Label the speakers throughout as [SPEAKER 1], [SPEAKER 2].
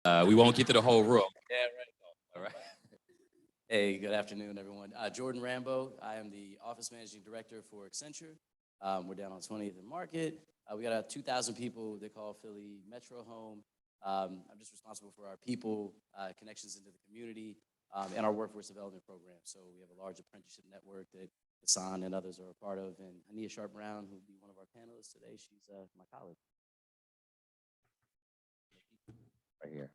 [SPEAKER 1] We won't get to the whole room. Yeah, right. All right.
[SPEAKER 2] Hey, good afternoon, everyone. Jordan Rambo. I am the office managing director for Accenture. We're down on 20th and Market. We got 2,000 people they call Philly Metro home. I'm just responsible for our people, connections into the community, and our workforce development program. So we have a large apprenticeship network that Hassan and others are a part of. And Ania Sharp-Brown, who will be one of our panelists today, she's my colleague.
[SPEAKER 1] Right here.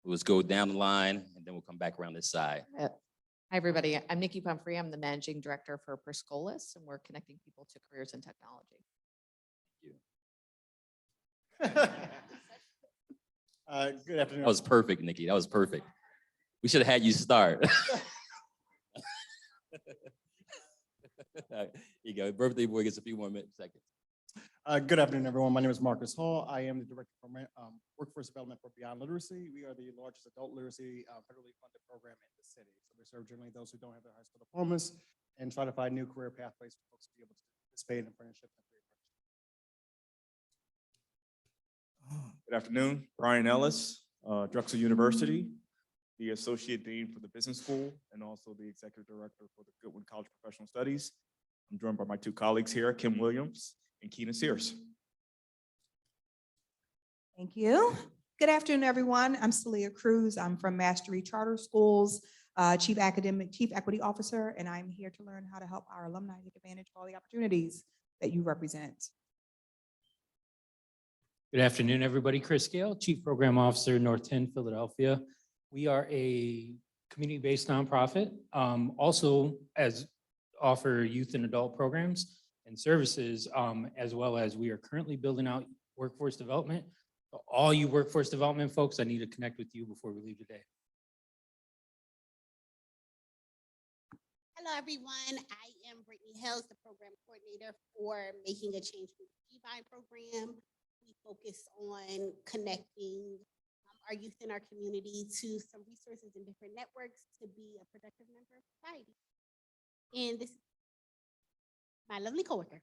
[SPEAKER 1] Let's go down the line, and then we'll come back around this side.
[SPEAKER 3] Hi, everybody. I'm Nikki Pumphrey. I'm the managing director for Perscolis, and we're connecting people to careers in technology.
[SPEAKER 4] Good afternoon.
[SPEAKER 1] That was perfect, Nikki. That was perfect. We should have had you start. Here you go. Birthday boy gets a few more seconds.
[SPEAKER 4] Good afternoon, everyone. My name is Marcus Hall. I am the director for workforce development for Beyond Literacy. We are the largest adult literacy federally funded program in the city. So we serve generally those who don't have their high school diplomas and try to find new career pathways for folks to be able to participate in apprenticeships and career apprenticeships.
[SPEAKER 5] Good afternoon, Brian Ellis, Drexel University, the Associate Dean for the Business School, and also the Executive Director for the Goodwin College of Professional Studies. I'm joined by my two colleagues here, Kim Williams and Keena Sears.
[SPEAKER 6] Thank you. Good afternoon, everyone. I'm Celia Cruz. I'm from Mastery Charter Schools, Chief Equity Officer, and I'm here to learn how to help our alumni take advantage of all the opportunities that you represent.
[SPEAKER 7] Good afternoon, everybody. Chris Gale, Chief Program Officer, North 10, Philadelphia. We are a community-based nonprofit, also offer youth and adult programs and services, as well as we are currently building out workforce development. So all you workforce development folks, I need to connect with you before we leave today.
[SPEAKER 8] Hello, everyone. I am Brittany Hills, the program coordinator for Making a Change with the GVINE program. We focus on connecting our youth in our community to some resources and different networks to be a productive member of society. And this is my lovely coworker.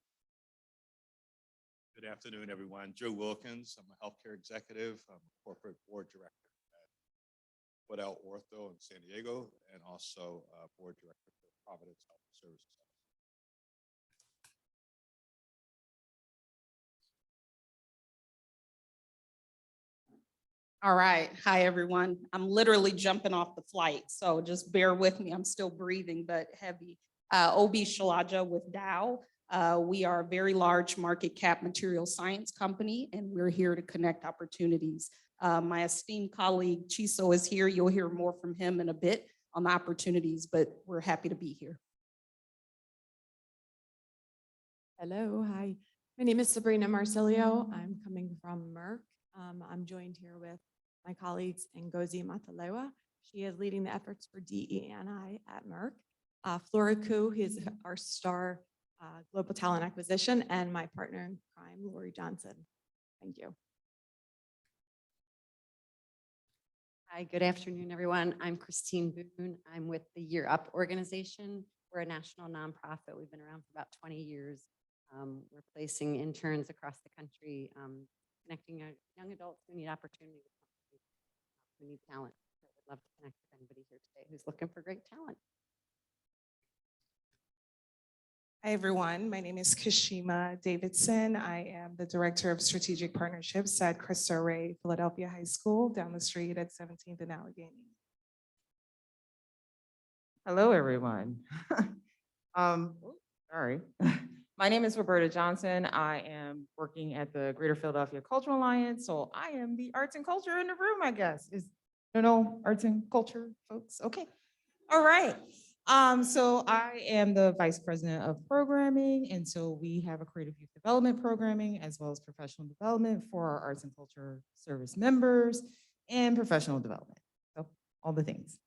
[SPEAKER 9] Good afternoon, everyone. Joe Wilkins. I'm a healthcare executive. I'm a corporate board director at Woodell Ortho in San Diego, and also board director for Providence Health Services.
[SPEAKER 10] All right. Hi, everyone. I'm literally jumping off the flight, so just bear with me. I'm still breathing, but heavy. Obi Shalaja with Dow. We are a very large market cap material science company, and we're here to connect opportunities. My esteemed colleague Chiso is here. You'll hear more from him in a bit on the opportunities, but we're happy to be here.
[SPEAKER 11] Hello, hi. My name is Sabrina Marcilio. I'm coming from Merck. I'm joined here with my colleagues Ngozi Matalewa. She is leading the efforts for DE&I at Merck. Flora Koo, who is our star global talent acquisition, and my partner in crime, Lori Johnson. Thank you.
[SPEAKER 12] Hi, good afternoon, everyone. I'm Christine Boone. I'm with the Year Up organization. We're a national nonprofit. We've been around for about 20 years. We're placing interns across the country, connecting young adults who need opportunity, who need talent. So I'd love to connect with anybody here today who's looking for great talent.
[SPEAKER 6] Hi, everyone. My name is Kashima Davidson. I am the Director of Strategic Partnerships at Cristo Rey Philadelphia High School down the street at 17th and Allegheny.
[SPEAKER 13] Hello, everyone. Sorry. My name is Roberta Johnson. I am working at the Greater Philadelphia Cultural Alliance. So I am the arts and culture in the room, I guess. No arts and culture folks? Okay. All right. So I am the Vice President of Programming. And so we have a creative youth development programming as well as professional development for our arts and culture service members and professional development. So all the things.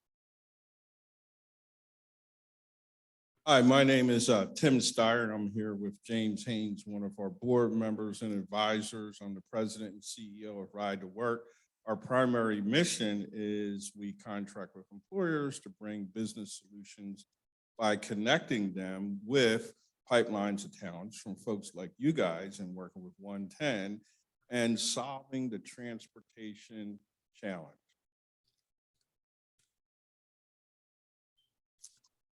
[SPEAKER 14] Hi, my name is Tim Steyer, and I'm here with James Haynes, one of our board members and advisors. I'm the president and CEO of Ride to Work. Our primary mission is we contract with employers to bring business solutions by connecting them with pipelines of talents from folks like you guys and working with OneTen and solving the transportation challenge.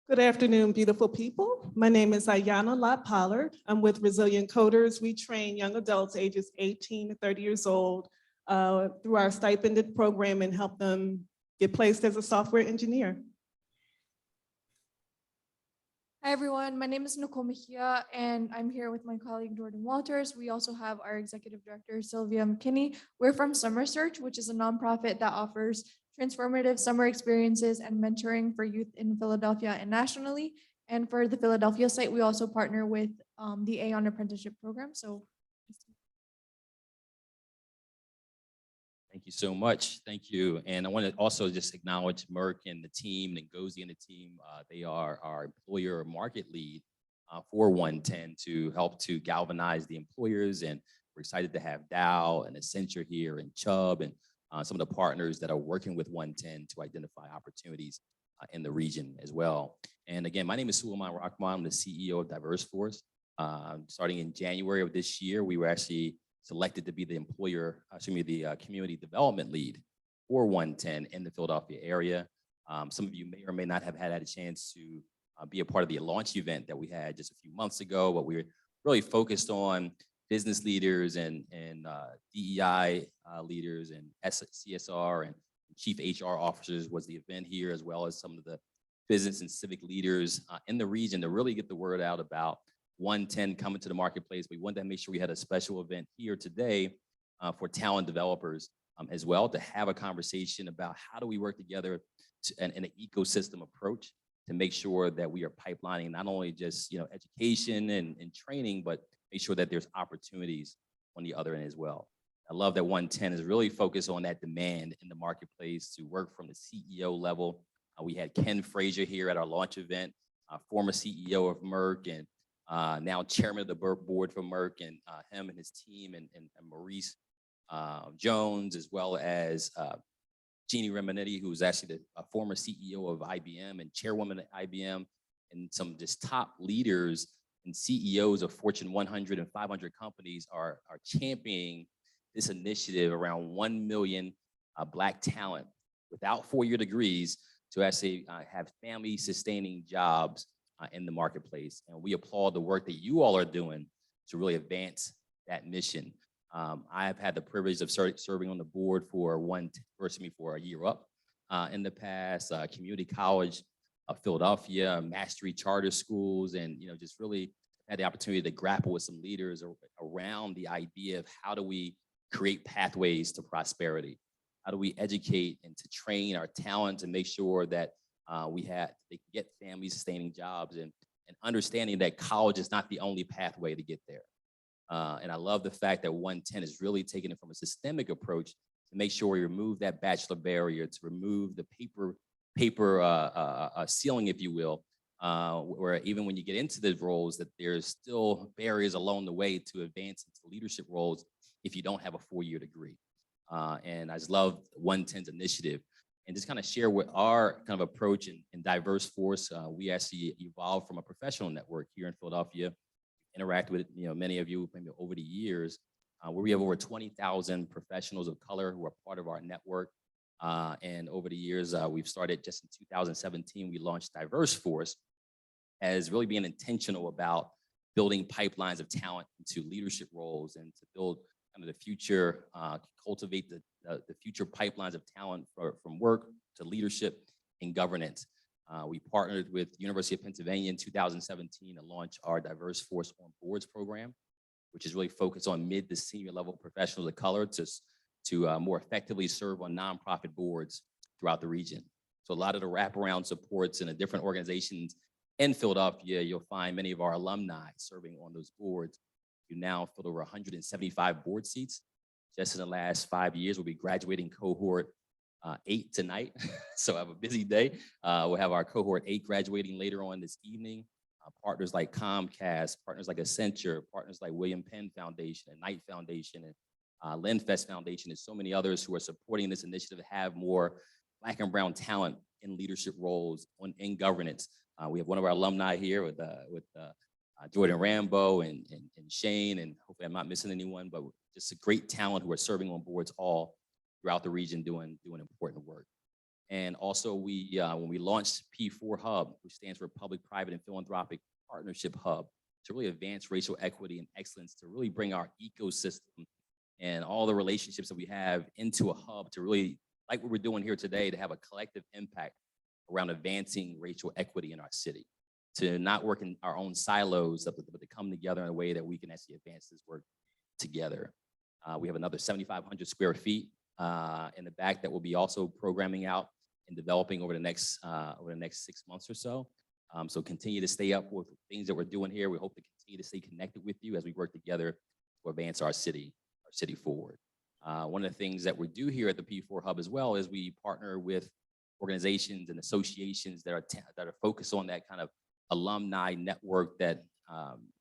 [SPEAKER 15] Good afternoon, beautiful people. My name is Ayana Lott Pollard. I'm with Resilient Coders. We train young adults ages 18 to 30 years old through our stipended program and help them get placed as a software engineer.
[SPEAKER 16] Hi, everyone. My name is Nicole Mejia, and I'm here with my colleague Jordan Walters. We also have our executive director, Sylvia McKinney. We're from Summer Search, which is a nonprofit that offers transformative summer experiences and mentoring for youth in Philadelphia and nationally. And for the Philadelphia site, we also partner with the Aon Apprenticeship Program. So
[SPEAKER 1] Thank you so much. Thank you. And I want to also just acknowledge Merck and the team and Gozi and the team. They are our employer market lead for OneTen to help to galvanize the employers. And we're excited to have Dow and Accenture here and Chubb and some of the partners that are working with OneTen to identify opportunities in the region as well. And again, my name is Suleiman Rahman. I'm the CEO of DiverseForce. Starting in January of this year, we were actually selected to be the community development lead for OneTen in the Philadelphia area. Some of you may or may not have had a chance to be a part of the launch event that we had just a few months ago, but we were really focused on business leaders and DEI leaders and CSR and chief HR officers was the event here, as well as some of the business and civic leaders in the region to really get the word out about OneTen coming to the marketplace. We wanted to make sure we had a special event here today for talent developers as well, to have a conversation about how do we work together in an ecosystem approach to make sure that we are pipelining not only just education and training, but make sure that there's opportunities on the other end as well. I love that OneTen is really focused on that demand in the marketplace to work from the CEO level. We had Ken Frazier here at our launch event, former CEO of Merck and now chairman of the board for Merck, and him and his team and Maurice Jones, as well as Jeannie Remenetti, who was actually the former CEO of IBM and chairwoman at IBM, and some just top leaders and CEOs of Fortune 100 and 500 companies are championing this initiative around 1 million Black talent without four-year degrees to actually have family-sustaining jobs in the marketplace. And we applaud the work that you all are doing to really advance that mission. I have had the privilege of serving on the board for for a year up in the past, Community College of Philadelphia, Mastery Charter Schools, and just really had the opportunity to grapple with some leaders around the idea of how do we create pathways to prosperity? How do we educate and to train our talent to make sure that they can get family sustaining jobs and understanding that college is not the only pathway to get there. And I love the fact that OneTen is really taking it from a systemic approach to make sure we remove that bachelor barrier, to remove the paper ceiling, if you will, where even when you get into the roles that there's still barriers along the way to advance into leadership roles if you don't have a four-year degree. And I just love OneTen's initiative. And just kind of share what our kind of approach in DiverseForce. We actually evolved from a professional network here in Philadelphia, interact with many of you maybe over the years, where we have over 20,000 professionals of color who are part of our network. And over the years, we've started just in 2017, we launched DiverseForce as really being intentional about building pipelines of talent into leadership roles and to build kind of the future, cultivate the future pipelines of talent from work to leadership and governance. We partnered with University of Pennsylvania in 2017 to launch our DiverseForce on Boards program, which is really focused on mid to senior level professionals of color to more effectively serve on nonprofit boards throughout the region. So a lot of the wraparound supports in the different organizations in Philadelphia, you'll find many of our alumni serving on those boards. You now fill over 175 board seats. Just in the last 5 years, we'll be graduating cohort 8 tonight. So I have a busy day. We'll have our cohort 8 graduating later on this evening. Partners like Comcast, partners like Accenture, partners like William Penn Foundation and Knight Foundation and Linfest Foundation, and so many others who are supporting this initiative to have more Black and brown talent in leadership roles in governance. We have one of our alumni here with Jordan Rambo and Shane, and hopefully I'm not missing anyone, but just a great talent who are serving on boards all throughout the region doing important work. And also when we launched P4 Hub, which stands for Public, Private, and Philanthropic Partnership Hub, to really advance racial equity and excellence, to really bring our ecosystem and all the relationships that we have into a hub to really, like what we're doing here today, to have a collective impact around advancing racial equity in our city, to not work in our own silos, but to come together in a way that we can actually advance this work together. We have another 7,500 square feet in the back that we'll be also programming out and developing over the next 6 months or so. So continue to stay up with things that we're doing here. We hope to continue to stay connected with you as we work together to advance our city forward. One of the things that we do here at the P4 Hub as well is we partner with organizations and associations that are focused on that kind of alumni network that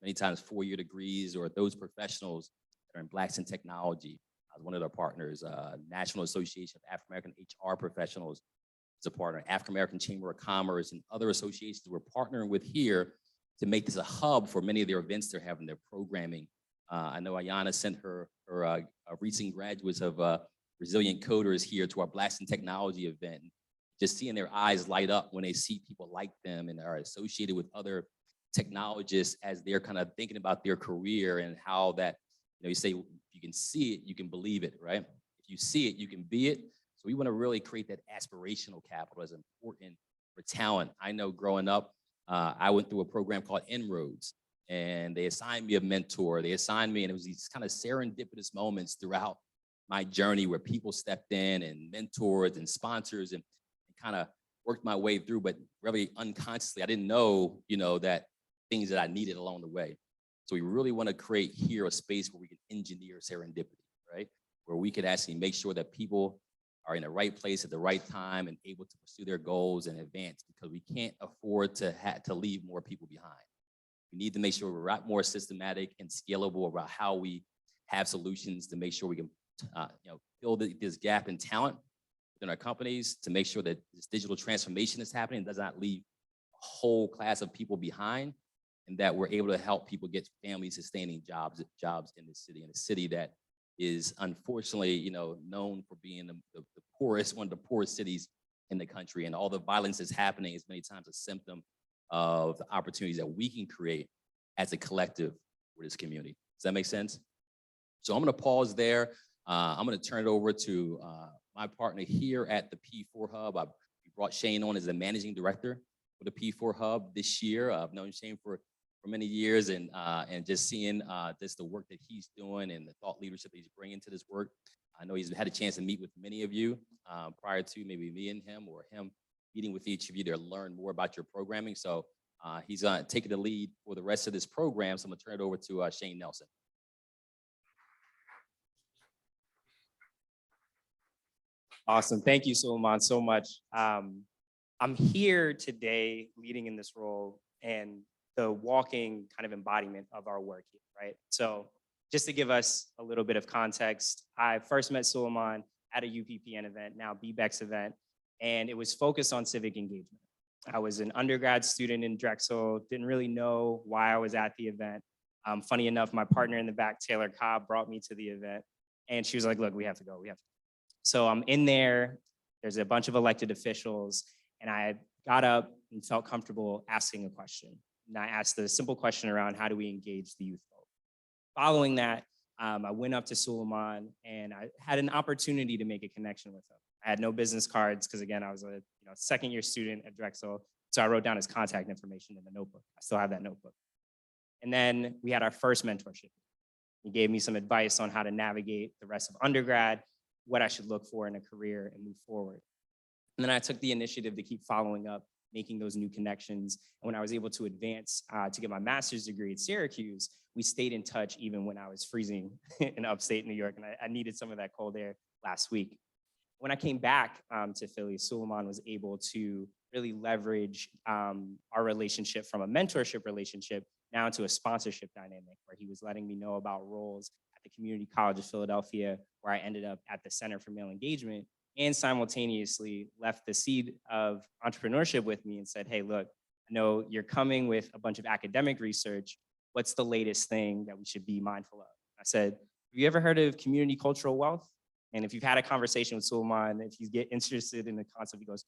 [SPEAKER 1] many times 4-year degrees or those professionals that are in Blacks in Technology. One of their partners, National Association of African American HR Professionals is a partner, African American Chamber of Commerce, and other associations we're partnering with here to make this a hub for many of their events they're having, their programming. I know Ayana sent her recent graduates of Resilient Coders here to our Blacks in Technology event. Just seeing their eyes light up when they see people like them and are associated with other technologists as they're kind of thinking about their career and how that, you say, if you can see it, you can believe it, right? If you see it, you can be it. So we want to really create that aspirational capital as important for talent. I know growing up, I went through a program called Inroads, and they assigned me a mentor. They assigned me, and it was these kind of serendipitous moments throughout my journey where people stepped in and mentors and sponsors and kind of worked my way through, but really unconsciously, I didn't know, that things that I needed along the way. So we really want to create here a space where we can engineer serendipity, right? Where we could actually make sure that people are in the right place at the right time and able to pursue their goals and advance, because we can't afford to leave more people behind. We need to make sure we're a lot more systematic and scalable about how we have solutions to make sure we can fill this gap in talent within our companies, to make sure that this digital transformation is happening and does not leave a whole class of people behind, and that we're able to help people get family sustaining jobs in the city that is unfortunately, known for being the poorest, one of the poorest cities in the country. And all the violence that's happening is many times a symptom of the opportunities that we can create as a collective for this community. Does that make sense? So I'm gonna pause there. I'm gonna turn it over to my partner here at the P4 Hub. We brought Shane on as the managing director for the P4 Hub this year. I've known Shane for many years, and just seeing the work that he's doing and the thought leadership that he's bringing to this work. I know he's had a chance to meet with many of you prior to maybe me and him, or him meeting with each of you to learn more about your programming. So he's taking the lead for the rest of this program. So I'm gonna turn it over to Shane Nelson.
[SPEAKER 17] Awesome. Thank you, Suleiman, so much. I'm here today leading in this role and the walking kind of embodiment of our work here, right? So just to give us a little bit of context, I first met Suleiman at a UPPN event, now BBEX event, and it was focused on civic engagement. I was an undergrad student in Drexel, didn't really know why I was at the event. Funny enough, my partner in the back, Taylor Cobb, brought me to the event, and she was like, look, we have to go, we have to go. So I'm in there, there's a bunch of elected officials, and I got up and felt comfortable asking a question. And I asked the simple question around how do we engage the youth vote? Following that, I went up to Suleiman and I had an opportunity to make a connection with him. I had no business cards because again, I was a second-year student at Drexel. So I wrote down his contact information in the notebook. I still have that notebook. And then we had our first mentorship. He gave me some advice on how to navigate the rest of undergrad, what I should look for in a career and move forward. And then I took the initiative to keep following up, making those new connections. And when I was able to advance to get my master's degree at Syracuse, we stayed in touch even when I was freezing in upstate New York, and I needed some of that cold air last week. When I came back to Philly, Suleiman was able to really leverage our relationship from a mentorship relationship now into a sponsorship dynamic, where he was letting me know about roles at the Community College of Philadelphia, where I ended up at the Center for Male Engagement, and simultaneously left the seed of entrepreneurship with me and said, hey, look, I know you're coming with a bunch of academic research. What's the latest thing that we should be mindful of? I said, have you ever heard of community cultural wealth? And if you've had a conversation with Suleiman, if you get interested in the concept, he goes,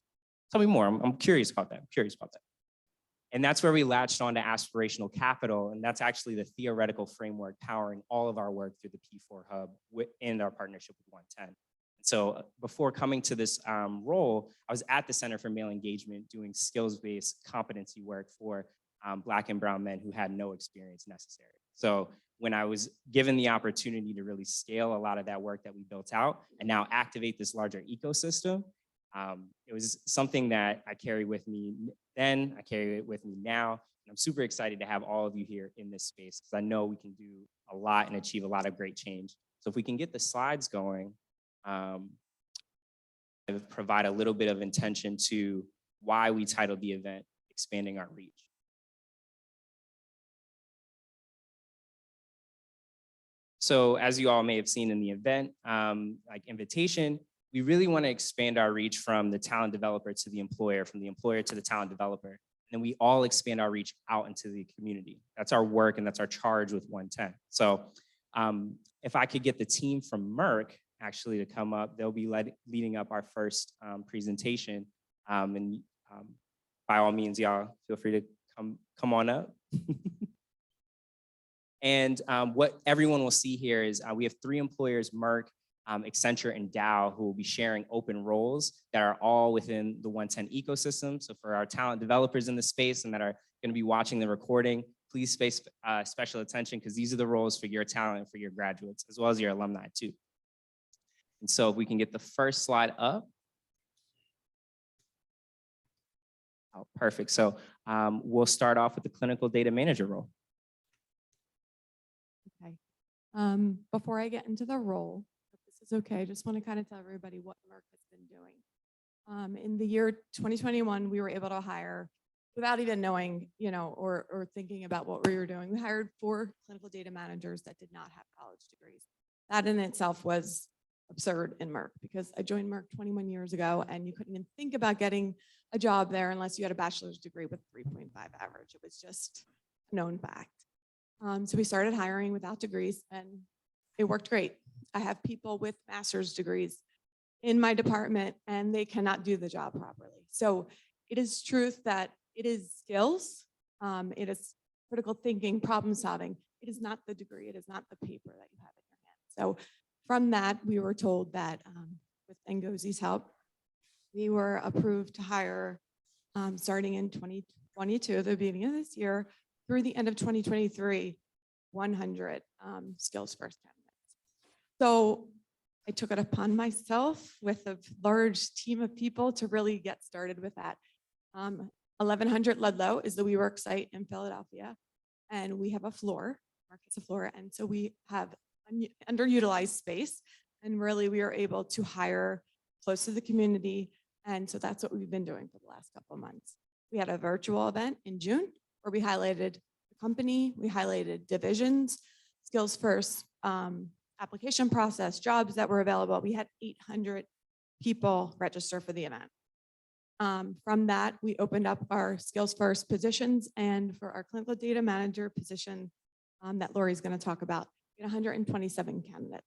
[SPEAKER 17] tell me more. I'm curious about that. I'm curious about that. And that's where we latched on to aspirational capital. And that's actually the theoretical framework powering all of our work through the P4 Hub in our partnership with OneTen. So before coming to this role, I was at the Center for Male Engagement doing skills-based competency work for Black and brown men who had no experience necessary. So when I was given the opportunity to really scale a lot of that work that we built out and now activate this larger ecosystem, it was something that I carry with me then, I carry it with me now. And I'm super excited to have all of you here in this space because I know we can do a lot and achieve a lot of great change. So if we can get the slides going, provide a little bit of intention to why we titled the event, Expanding Our Reach. So as you all may have seen in the event, like invitation, we really want to expand our reach from the talent developer to the employer, from the employer to the talent developer. And then we all expand our reach out into the community. That's our work and that's our charge with OneTen. So if I could get the team from Merck actually to come up, they'll be leading up our first presentation. And by all means, y'all feel free to come on up. And what everyone will see here is we have 3 employers, Merck, Accenture, and Dow, who will be sharing open roles that are all within the OneTen ecosystem. So for our talent developers in the space and that are going to be watching the recording, please pay special attention because these are the roles for your talent and for your graduates, as well as your alumni too. And so if we can get the first slide up. Oh, perfect. So we'll start off with the clinical data manager role.
[SPEAKER 11] Okay. Before I get into the role, if this is okay, I just want to kind of tell everybody what Merck has been doing. In the year 2021, we were able to hire, without even knowing, or thinking about what we were doing, we hired 4 clinical data managers that did not have college degrees. That in itself was absurd in Merck because I joined Merck 21 years ago and you couldn't even think about getting a job there unless you had a bachelor's degree with 3.5 average. It was just a known fact. So we started hiring without degrees and it worked great. I have people with master's degrees in my department and they cannot do the job properly. So it is truth that it is skills, it is critical thinking, problem solving. It is not the degree, it is not the paper that you have in your hand. So from that, we were told that with Ngozi's help, we were approved to hire starting in 2022, the beginning of this year, through the end of 2023, 100 skills first candidates. So I took it upon myself with a large team of people to really get started with that. 1100 Ludlow is the WeWork site in Philadelphia, and we have a floor, markets a floor, and so we have underutilized space, and really we are able to hire close to the community, and so that's what we've been doing for the last couple of months. We had a virtual event in June where we highlighted the company, we highlighted divisions, skills first, application process, jobs that were available. We had 800 people register for the event. From that, we opened up our skills first positions, and for our clinical data manager position that Lori's going to talk about, we had 127 candidates.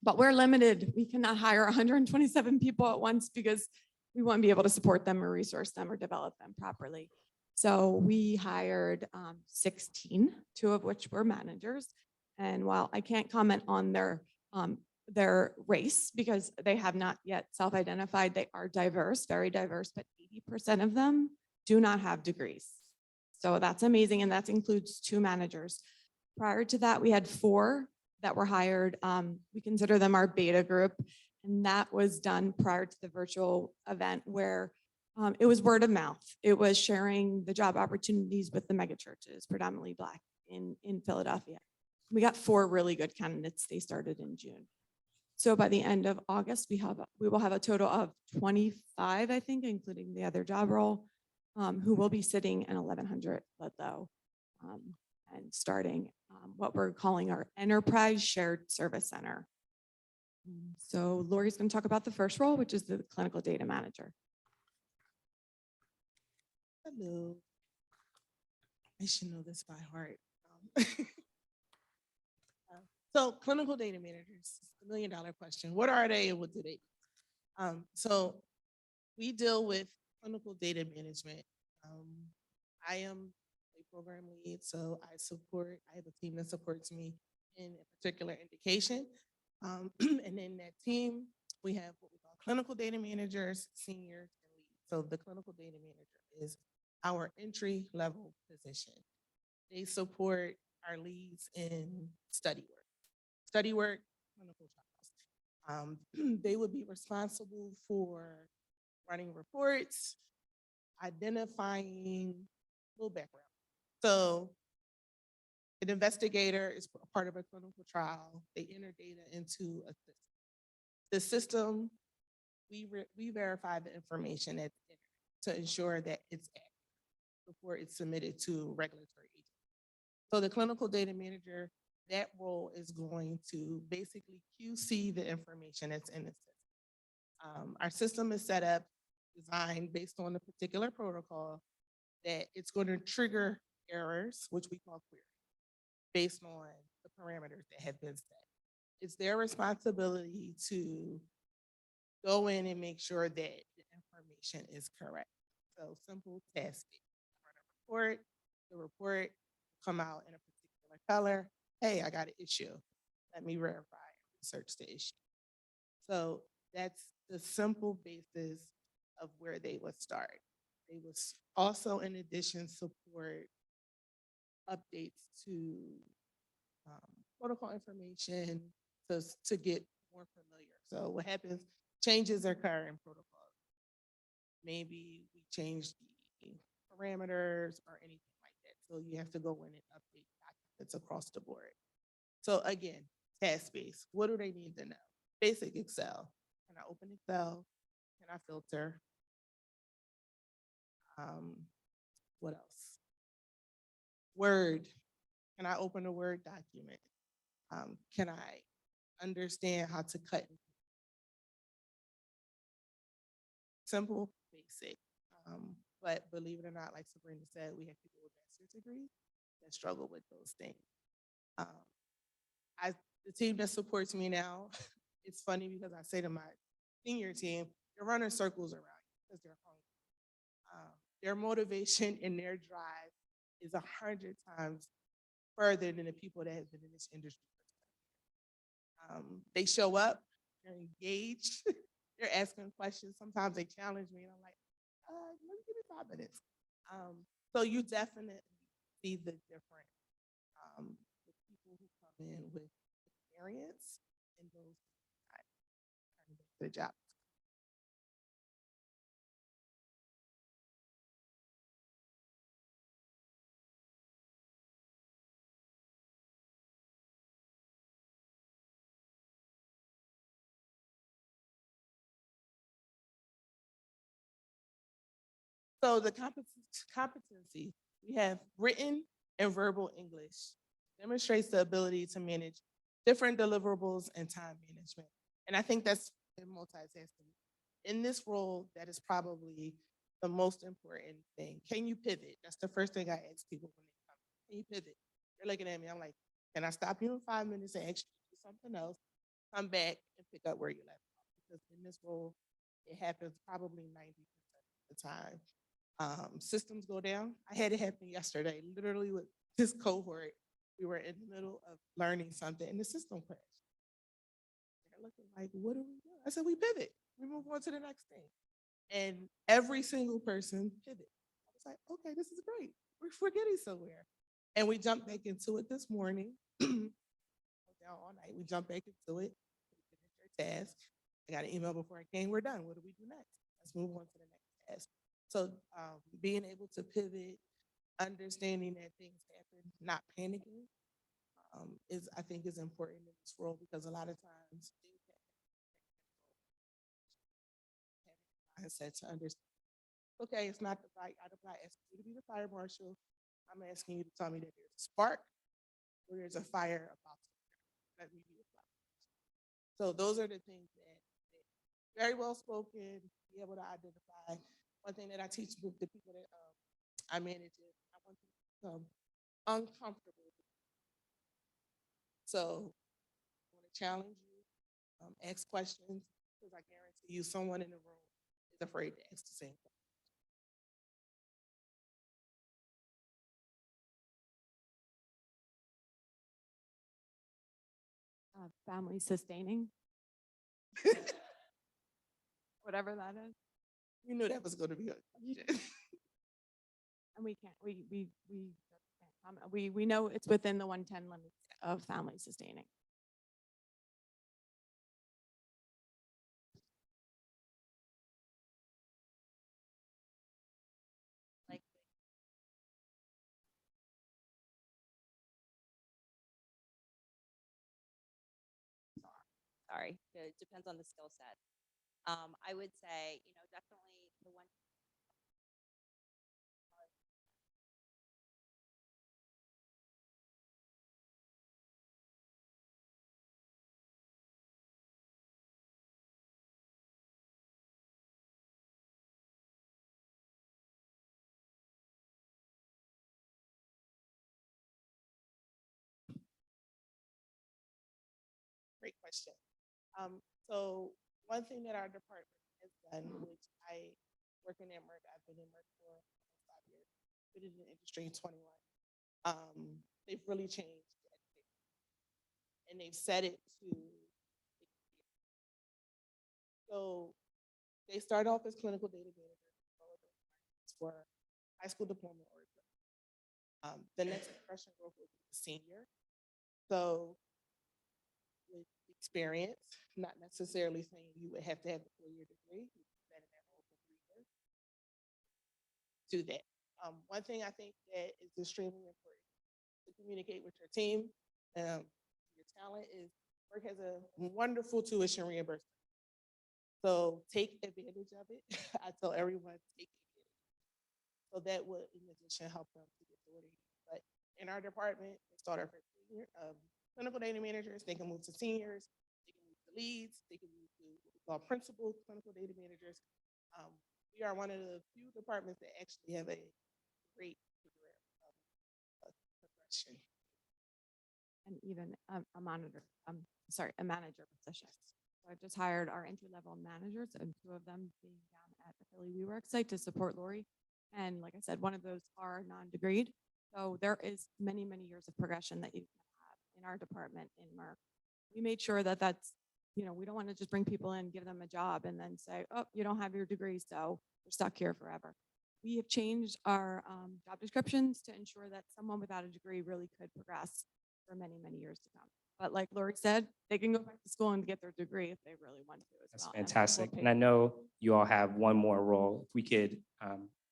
[SPEAKER 11] But we're limited. We cannot hire 127 people at once because we won't be able to support them or resource them or develop them properly. So we hired 16, 2 of which were managers. And while I can't comment on their race because they have not yet self-identified, they are diverse, very diverse, but 80% of them do not have degrees. So that's amazing, and that includes 2 managers. Prior to that, we had 4 that were hired. We consider them our beta group, and that was done prior to the virtual event where it was word of mouth. It was sharing the job opportunities with the mega churches, predominantly Black in Philadelphia. We got 4 really good candidates. They started in June. So by the end of August, we will have a total of 25, I think, including the other job role, who will be sitting in 1100 Ludlow and starting what we're calling our Enterprise Shared Service Center. So Lori's going to talk about the first role, which is the clinical data manager.
[SPEAKER 15] Hello. I should know this by heart. So clinical data managers, $1 million question. What are they and what do they do? So we deal with clinical data management. I am a program lead, so I have a team that supports me in a particular indication. And in that team, we have what we call clinical data managers, seniors, and leads. So the clinical data manager is our entry level position. They support our leads in study work, clinical trials. They would be responsible for running reports, identifying a little background. So an investigator is a part of a clinical trial. They enter data into a system. The system, we verify the information that's in it to ensure that it's accurate before it's submitted to regulatory agencies. So the clinical data manager, that role is going to basically QC the information that's in the system. Our system is set up, designed based on a particular protocol that it's going to trigger errors, which we call queries, based on the parameters that have been set. It's their responsibility to go in and make sure that the information is correct. So simple task. Run a report, the report will come out in a particular color. Hey, I got an issue. Let me verify and research the issue. So that's the simple basis of where they would start. They would also, in addition, support updates to protocol information to get more familiar. So what happens, changes occur in protocols. Maybe we change the parameters or anything like that. So you have to go in and update documents across the board. So again, task-based, what do they need to know? Basic Excel. Can I open Excel? Can I filter? What else? Word. Can I open a Word document? Can I understand how to cut? Simple, basic. But believe it or not, like Sabrina said, we have people with master's degrees that struggle with those things. The team that supports me now, it's funny because I say to my senior team, they're running circles around you because they're hungry. Their motivation and their drive is 100 times further than the people that have been in this industry. They show up, they're engaged, they're asking questions. Sometimes they challenge me and I'm like, let me give me 5 minutes. So you definitely see the different the people who come in with experience and those the job. So the competency, we have written and verbal English, demonstrates the ability to manage different deliverables and time management. And I think that's multitasking. In this role, that is probably the most important thing. Can you pivot? That's the first thing I ask people when they come. Can you pivot? They're looking at me, I'm like, can I stop you in 5 minutes and ask you to do something else? Come back and pick up where you left off. Because in this role, it happens probably 90% of the time. Systems go down. I had it happen yesterday, literally with this cohort. We were in the middle of learning something and the system crashed. They're looking like, what do we do? I said, we pivot. We move on to the next thing. And every single person pivot. I was like, okay, this is great. We're getting somewhere. And we jumped back into it this morning. Down all night. We jumped back into it. We finished our task. I got an email before I came. We're done. What do we do next? Let's move on to the next task. So being able to pivot, understanding that things happen, not panicking, I think is important in this role because a lot of times things happen. Mindset to understand. Okay, it's not the fight. I'm not asking you to be the fire marshal. I'm asking you to tell me that there's a spark or there's a fire about to let me be the fire. So those are the things that very well spoken, be able to identify. One thing that I teach the people that I manage is I want them to become uncomfortable. So challenge you, ask questions, because I guarantee you someone in the room is afraid to ask the same question.
[SPEAKER 11] Family sustaining. Whatever that is.
[SPEAKER 15] You knew that was going to be a question.
[SPEAKER 11] And we can't, we can't comment. We know it's within the 110 limits of family sustaining.
[SPEAKER 18] Like, sorry, it depends on the skill set. I would say, you know, definitely the one.
[SPEAKER 15] Great question. So one thing that our department has done, which I working at Merck, I've been in Merck for 5 years, been in the industry in 21. They've really changed education, and they've set it to. So they start off as clinical data managers for high school diploma or the next progression group will be the senior. So with experience, not necessarily saying you would have to have a 4-year degree, you can spend that role for 3 years. Do that. One thing I think that is extremely important to communicate with your team, your talent is Merck has a wonderful tuition reimbursement. So take advantage of it. I tell everyone, take advantage. So that would, in addition, help them to get to where they need. But in our department, they start off as clinical data managers, they can move to seniors, they can move to leads, they can move to what we call principal clinical data managers. We are one of the few departments that actually have a great career progression.
[SPEAKER 11] And even a monitor, a manager position. So I've just hired our entry-level managers, and 2 of them being down at the Philly WeWork site to support Lori. And like I said, one of those are non-degreed. So there is many, many years of progression that you can have in our department in Merck. We made sure that that's, you know, we don't want to just bring people in, give them a job, and then say, oh, you don't have your degree, so you're stuck here forever. We have changed our job descriptions to ensure that someone without a degree really could progress for many, many years to come. But like Lori said, they can go back to school and get their degree if they really want to as
[SPEAKER 17] That's
[SPEAKER 11] well. And we'll
[SPEAKER 17] fantastic.
[SPEAKER 11] pay
[SPEAKER 17] And I know you all have one more role. If we could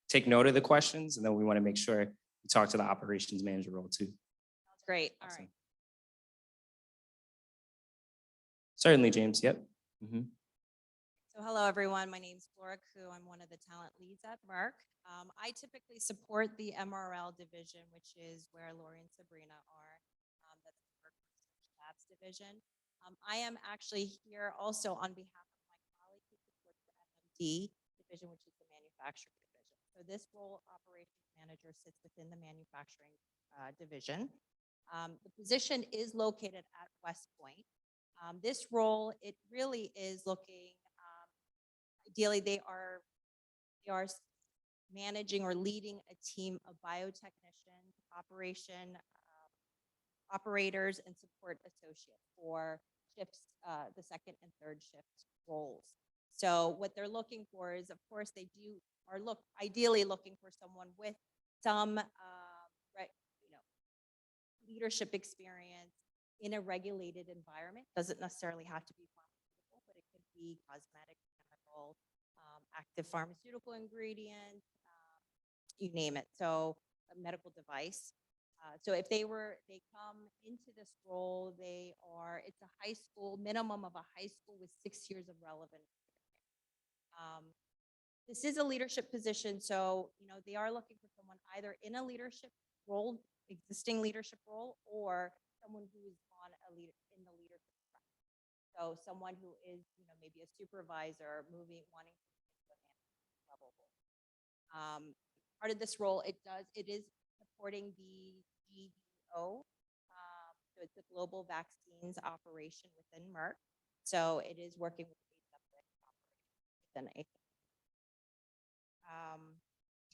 [SPEAKER 17] take note of the questions, and then we want to make sure we talk to the operations manager role too.
[SPEAKER 18] Sounds great. All
[SPEAKER 17] Awesome.
[SPEAKER 18] right.
[SPEAKER 17] Certainly, James. Yep.
[SPEAKER 18] So hello, everyone. My name is Flora Koo. I'm one of the talent leads at Merck. I typically support the MRL division, which is where Lori and Sabrina are. That's the Merck Labs division. I am actually here also on behalf of my colleague who supports the MMD division, which is the manufacturing division. So this role, operations manager, sits within the manufacturing division. The position is located at West Point. This role, it really is looking, ideally they are managing or leading a team of biotechnicians, operators, and support associates for shifts, the 2nd and 3rd shift roles. So what they're looking for is, of course, ideally looking for someone with some, leadership experience in a regulated environment. Doesn't necessarily have to be pharmaceutical, but it could be cosmetic, chemical, active pharmaceutical ingredient, you name it. So a medical device. So if they come into this role, it's a high school, minimum of a high school with 6 years of relevant experience. This is a leadership position, so, you know, they are looking for someone either in a leadership role, existing leadership role, or someone who is in the leadership track. So someone who is, you know, maybe a supervisor, wanting to move to a management level. Part of this role, it is supporting the GDO, So it's a global vaccines operation within Merck. So it is working with a separate operation within a.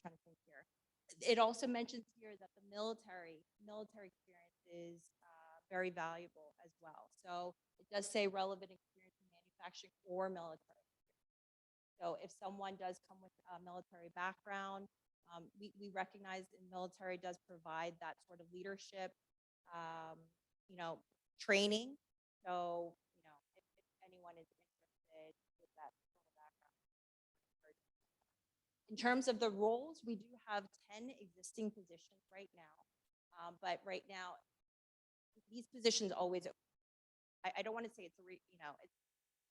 [SPEAKER 18] Trying to think here. It also mentions here that the military experience is very valuable as well. So it does say relevant experience in manufacturing or military. So if someone does come with a military background, we recognize the military does provide that sort of leadership, training. So, if anyone is interested with that sort of background. In terms of the roles, we do have 10 existing positions right now. But right now, these positions always, I don't want to say it's it's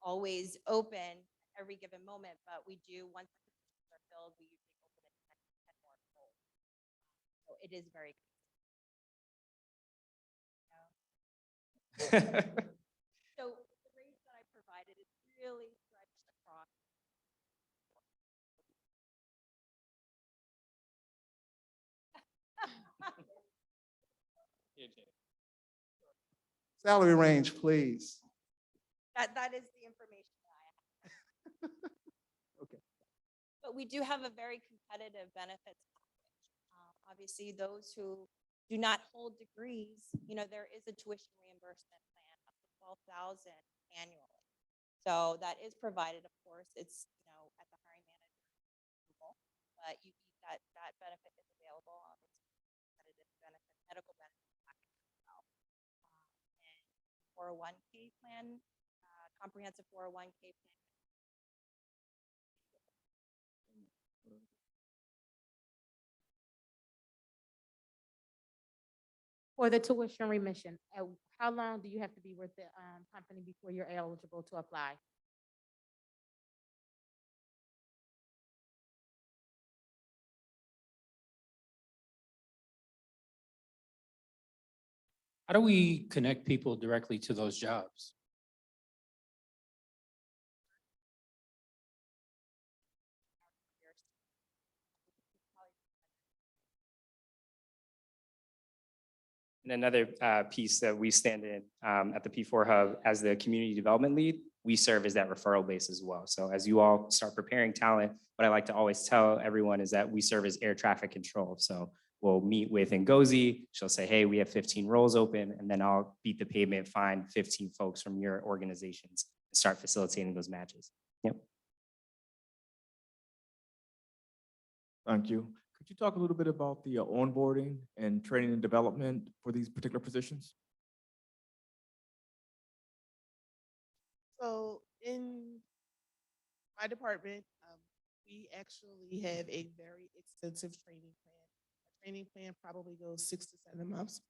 [SPEAKER 18] always open every given moment, but we do, once the positions are filled, we usually open it 10 more roles. So it is very. So the range that I provided is really stretched across.
[SPEAKER 19] Salary range, please.
[SPEAKER 18] That is the information that I have.
[SPEAKER 19] Okay.
[SPEAKER 18] But we do have a very competitive benefits package. Obviously, those who do not hold degrees, there is a tuition reimbursement plan up to $12,000 annually. So that is provided, of course. It's at the hiring manager approval, but that benefit is available. It's competitive benefit, medical benefit package as well. And 401k plan, comprehensive 401k plan.
[SPEAKER 20] For the tuition remission, how long do you have to be with the company before you're eligible to apply?
[SPEAKER 7] How do we connect people directly to those jobs?
[SPEAKER 17] And another piece that we stand in at the P4 Hub as the community development lead, we serve as that referral base as well. So as you all start preparing talent, what I like to always tell everyone is that we serve as air traffic control. So we'll meet with Ngozi, she'll say, hey, we have 15 roles open, and then I'll beat the pavement, find 15 folks from your organizations and start facilitating those matches. Yep.
[SPEAKER 5] Thank you. Could you talk a little bit about the onboarding and training and development for these particular positions?
[SPEAKER 15] So in my department, we actually have a very extensive training plan. Our training plan probably goes 6 to 7 months.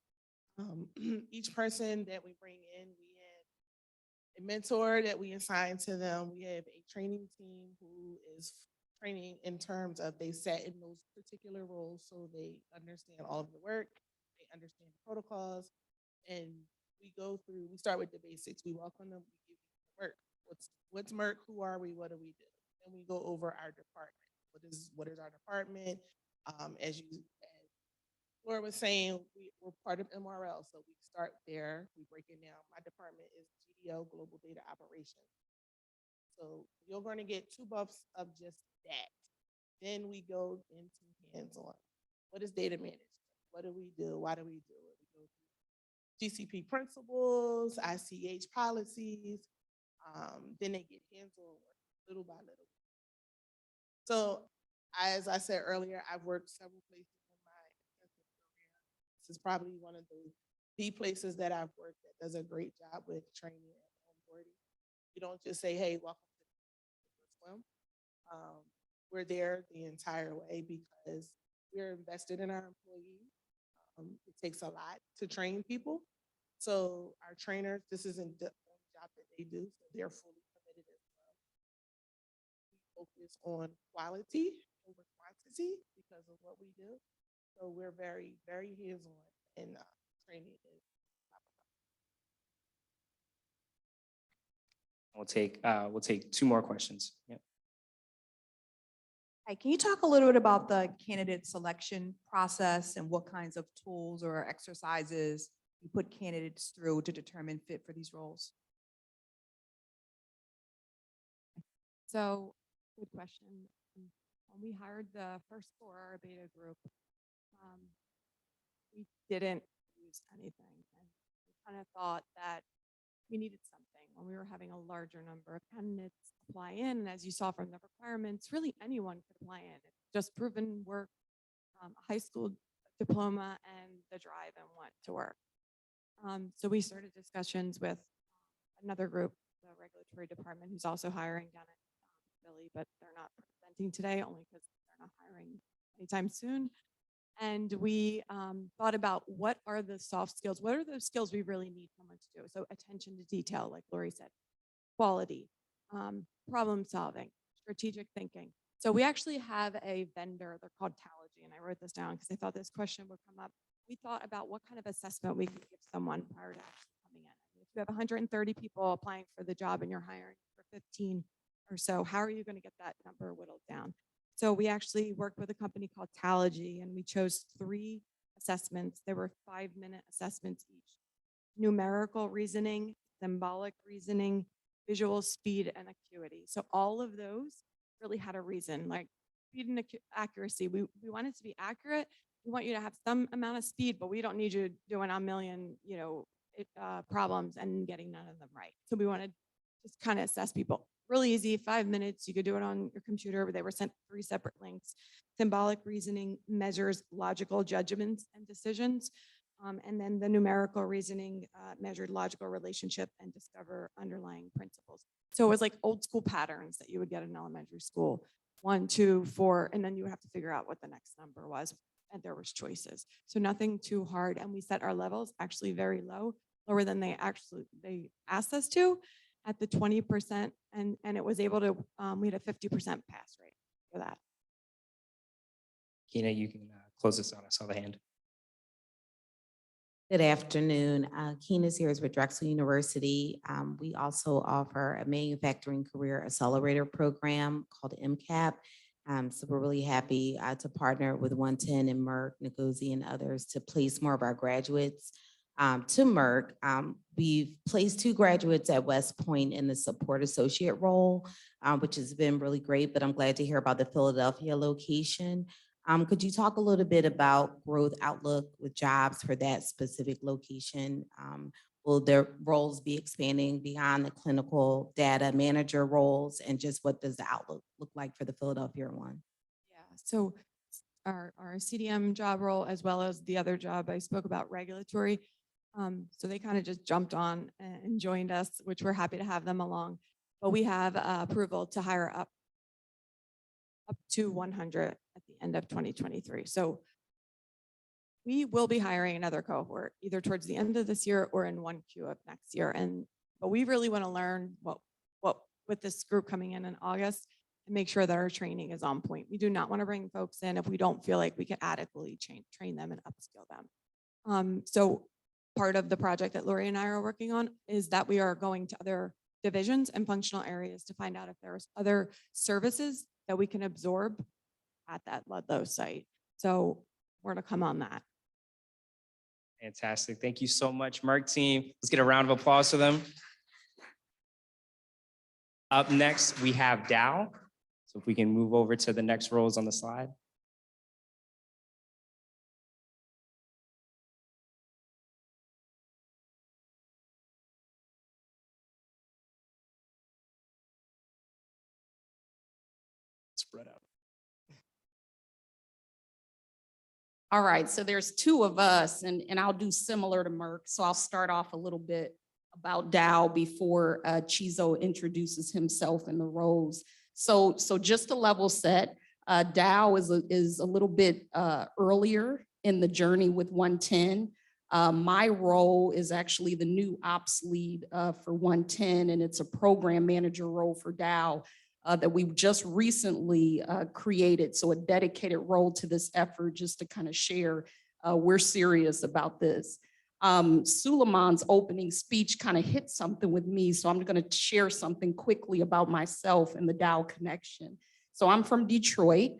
[SPEAKER 15] Each person that we bring in, we have a mentor that we assign to them. We have a training team who is training in terms of they sat in those particular roles, so they understand all of the work, they understand the protocols, and we start with the basics. We welcome them, we give you the work. What's Merck? Who are we? What do we do? And we go over our department. What is our department? As Laura was saying, we're part of MRL, so we start there. We break it down. My department is GDO, Global Data Operations. So you're going to get 2 buffs of just that. Then we go into hands-on. What is data management? What do we do? Why do we do it? We go through GCP principles, ICH policies. Then they get hands-on work, little by little. So as I said earlier, I've worked several places in my extensive career. This is probably one of the places that I've worked that does a great job with training and onboarding. You don't just say, hey, welcome to swim. We're there the entire way because we're invested in our employees. It takes a lot to train people. So our trainers, this isn't the only job that they do, so they're fully committed as well. We focus on quality over quantity because of what we do. So we're very, very hands-on in training.
[SPEAKER 17] We'll take 2 more questions. Yep.
[SPEAKER 6] Hi, can you talk a little bit about the candidate selection process and what kinds of tools or exercises we put candidates through to determine fit for these roles?
[SPEAKER 11] So, good question. When we hired the first for our beta group, we didn't use anything. And we kind of thought that we needed something when we were having a larger number of candidates apply in. And as you saw from the requirements, really anyone could apply in. It's just proven work, high school diploma, and the drive and want to work. So we started discussions with another group, the regulatory department, who's also hiring down at Philly, but they're not presenting today only because they're not hiring anytime soon. And we thought about what are the soft skills? What are those skills we really need someone to do? So attention to detail, like Lori said, quality, problem solving, strategic thinking. So we actually have a vendor, they're called Talogy, and I wrote this down because I thought this question would come up. We thought about what kind of assessment we could give someone prior to actually coming in. If you have 130 people applying for the job and you're hiring for 15 or so, how are you going to get that number whittled down? So we actually worked with a company called Talogy, and we chose 3 assessments. There were 5-minute assessments each: numerical reasoning, symbolic reasoning, visual speed, and acuity. So all of those really had a reason, like speed and accuracy. We want it to be accurate. We want you to have some amount of speed, but we don't need you doing a million, problems and getting none of them right. So we want to just kind of assess people. Really easy, 5 minutes. You could do it on your computer. They were sent 3 separate links. Symbolic reasoning measures logical judgments and decisions. And then the numerical reasoning measured logical relationship and discover underlying principles. So it was like old school patterns that you would get in elementary school. 1, 2, 4, and then you would have to figure out what the next number was. And there was choices. So nothing too hard. And we set our levels actually very low, lower than they asked us to, at the 20%, and it was able to, we had a 50% pass rate for that.
[SPEAKER 17] Kina, you can close this out. I saw the hand.
[SPEAKER 20] Good afternoon. Keena's here is with Drexel University. We also offer a manufacturing career accelerator program called MCAP. So we're really happy to partner with OneTen and Merck, Ngozi, and others to place more of our graduates to Merck. We've placed 2 graduates at West Point in the support associate role, which has been really great, but I'm glad to hear about the Philadelphia location. Could you talk a little bit about growth outlook with jobs for that specific location? Will their roles be expanding beyond the clinical data manager roles, and just what does the outlook look like for the Philadelphia one?
[SPEAKER 11] Yeah, so our CDM job role, as well as the other job I spoke about, regulatory. So they kind of just jumped on and joined us, which we're happy to have them along. But we have approval to hire up to 100 at the end of 2023. So we will be hiring another cohort either towards the end of this year or in 1Q of next year. But we really want to learn what with this group coming in August, and make sure that our training is on point. We do not want to bring folks in if we don't feel like we can adequately train them and upskill them. So part of the project that Lori and I are working on is that we are going to other divisions and functional areas to find out if there's other services that we can absorb at that Ludlow site. So more to come on that.
[SPEAKER 17] Fantastic. Thank you so much, Merck team. Let's get a round of applause for them. Up next, we have Dow. So if we can move over to the next rows on the slide. Spread out.
[SPEAKER 10] All right, so there's 2 of us, and I'll do similar to Merck. So I'll start off a little bit about Dow before Chizo introduces himself in the roles. So just to level set, Dow is a little bit earlier in the journey with OneTen. My role is actually the new ops lead for OneTen, and it's a program manager role for Dow that we've just recently created. So a dedicated role to this effort, just to kind of share, we're serious about this. Suleiman's opening speech kind of hit something with me, so I'm going to share something quickly about myself and the Dow connection. So I'm from Detroit,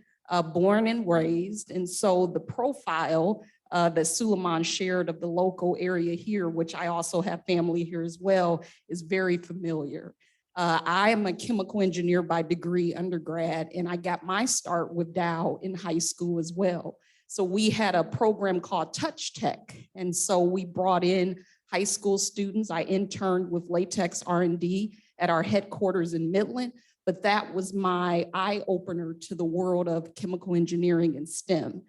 [SPEAKER 10] born and raised, and so the profile that Suleiman shared of the local area here, which I also have family here as well, is very familiar. I am a chemical engineer by degree undergrad, and I got my start with Dow in high school as well. So we had a program called Touch Tech. And so we brought in high school students. I interned with latex R&D at our headquarters in Midland, but that was my eye opener to the world of chemical engineering and STEM.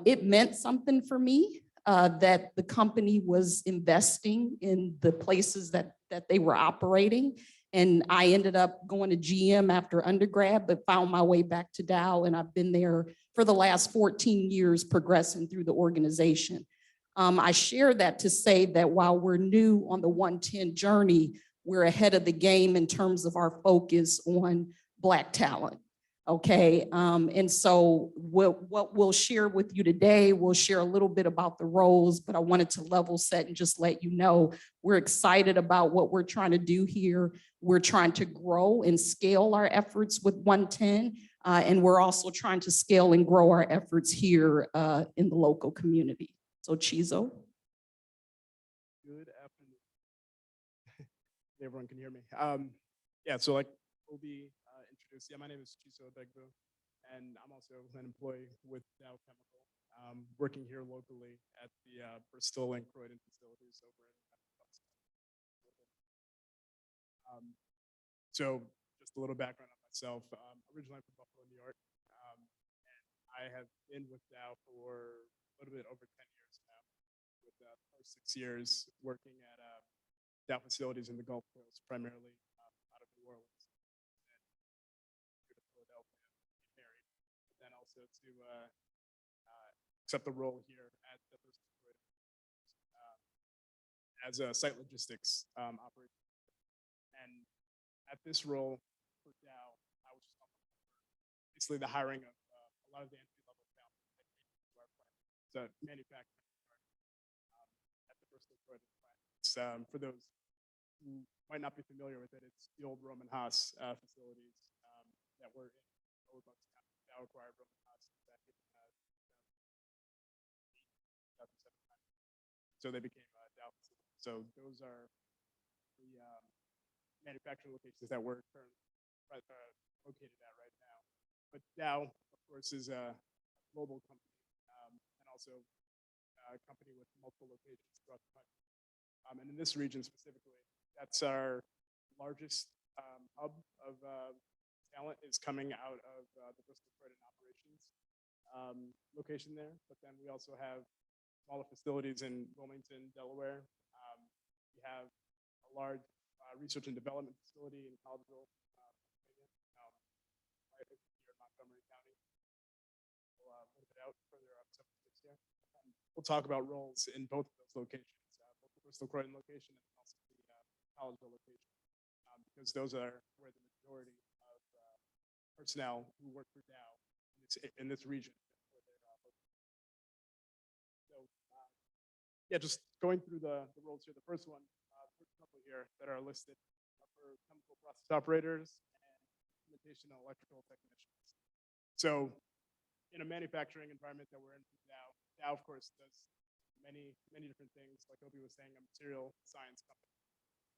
[SPEAKER 10] It meant something for me that the company was investing in the places that they were operating. And I ended up going to GM after undergrad, but found my way back to Dow, and I've been there for the last 14 years progressing through the organization. I share that to say that while we're new on the OneTen journey, we're ahead of the game in terms of our focus on Black talent. Okay, and so what we'll share with you today, we'll share a little bit about the roles, but I wanted to level set and just let you know we're excited about what we're trying to do here. We're trying to grow and scale our efforts with OneTen, and we're also trying to scale and grow our efforts here in the local community. So Chizo.
[SPEAKER 21] Good afternoon. Everyone can hear me. Yeah, so like Obi introduced, yeah, my name is Chiso Begbu, and I'm also an employee with Dow Chemical, working here locally at the Bristol and Croydon facilities over in so just a little background on myself. Originally I'm from Buffalo, New York, and I have been with Dow for a little bit over 10 years now, with the first 6 years working at Dow facilities in the Gulf Coast, primarily out of New Orleans, and to Philadelphia, married, but then also to accept the role here at DiverseForce as a site logistics operator. And at this role for Dow, I was responsible for basically the hiring of a lot of the entry-level talent that came into our plant. So manufacturing at the Bristol Croydon plant. It's, for those who might not be familiar with it, it's the old Roman Haas facilities that were in Roebuck County. Dow acquired Roman Haas back in 2007. So they became Dow facilities. So those are the manufacturing locations that we're currently located at right now. But Dow, of course, is a global company and also a company with multiple locations throughout the country. And in this region specifically, that's our largest hub of talent is coming out of the Bristol Croydon operations location there. But then we also have smaller facilities in Wilmington, Delaware. We have a large research and development facility in Collegeville, right here in Montgomery County. We'll move it out further up some here. We'll talk about roles in both of those locations, both the Bristol Croydon location and also the Collegeville location, because those are where the majority of personnel who work for Dow in this region. So, yeah, just going through the roles here. The first one, first couple here that are listed are for chemical process operators and instrumentation and electrical technicians. So in a manufacturing environment that we're in now, Dow, of course, does many different things. Like Obi was saying, a material science company.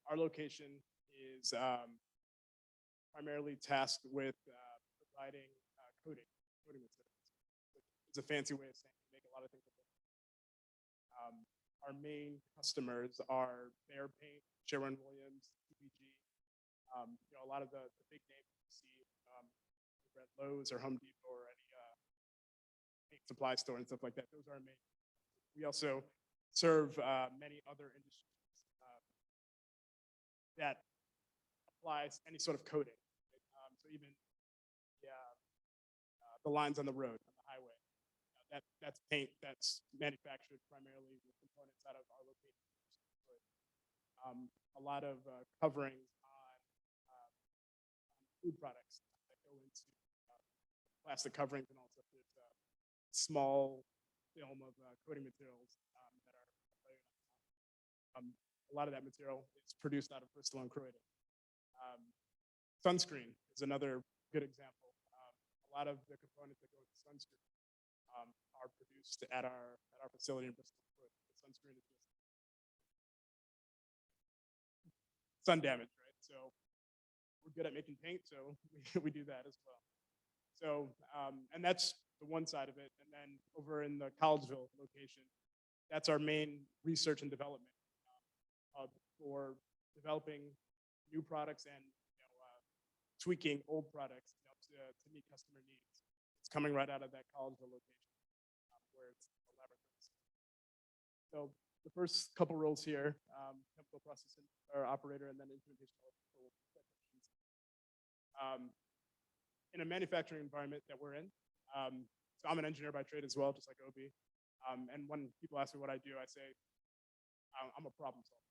[SPEAKER 21] Our location is primarily tasked with providing coating materials. It's a fancy way of saying we make a lot of things. Our main customers are Behr Paint, Sherwin-Williams, PPG. A lot of the big names you see at Lowe's or Home Depot or any paint supply store and stuff like that. Those are our main. We also serve many other industries that applies any sort of coating. Right? So even the lines on the road, on the highway, that's paint that's manufactured primarily with components out of our location. A lot of coverings on food products that go into plastic coverings, and also there's a small film of coating materials that are a lot of that material is produced out of Bristol and Croydon. Sunscreen is another good example. A lot of the components that go into sunscreen
[SPEAKER 4] are produced at our facility in Bristol. The sunscreen is just sun damage, right? So we're good at making paint, so we do that as well. So, and that's the one side of it. And then over in the Collegeville location, that's our main research and development hub for developing new products and tweaking old products to meet customer needs. It's coming right out of that Collegeville location where it's a laboratory. So the first couple roles here, chemical processing or operator, and then implementation technicians. In a manufacturing environment that we're in, so I'm an engineer by trade as well, just like Obi. And when people ask me what I do, I say I'm a problem solver.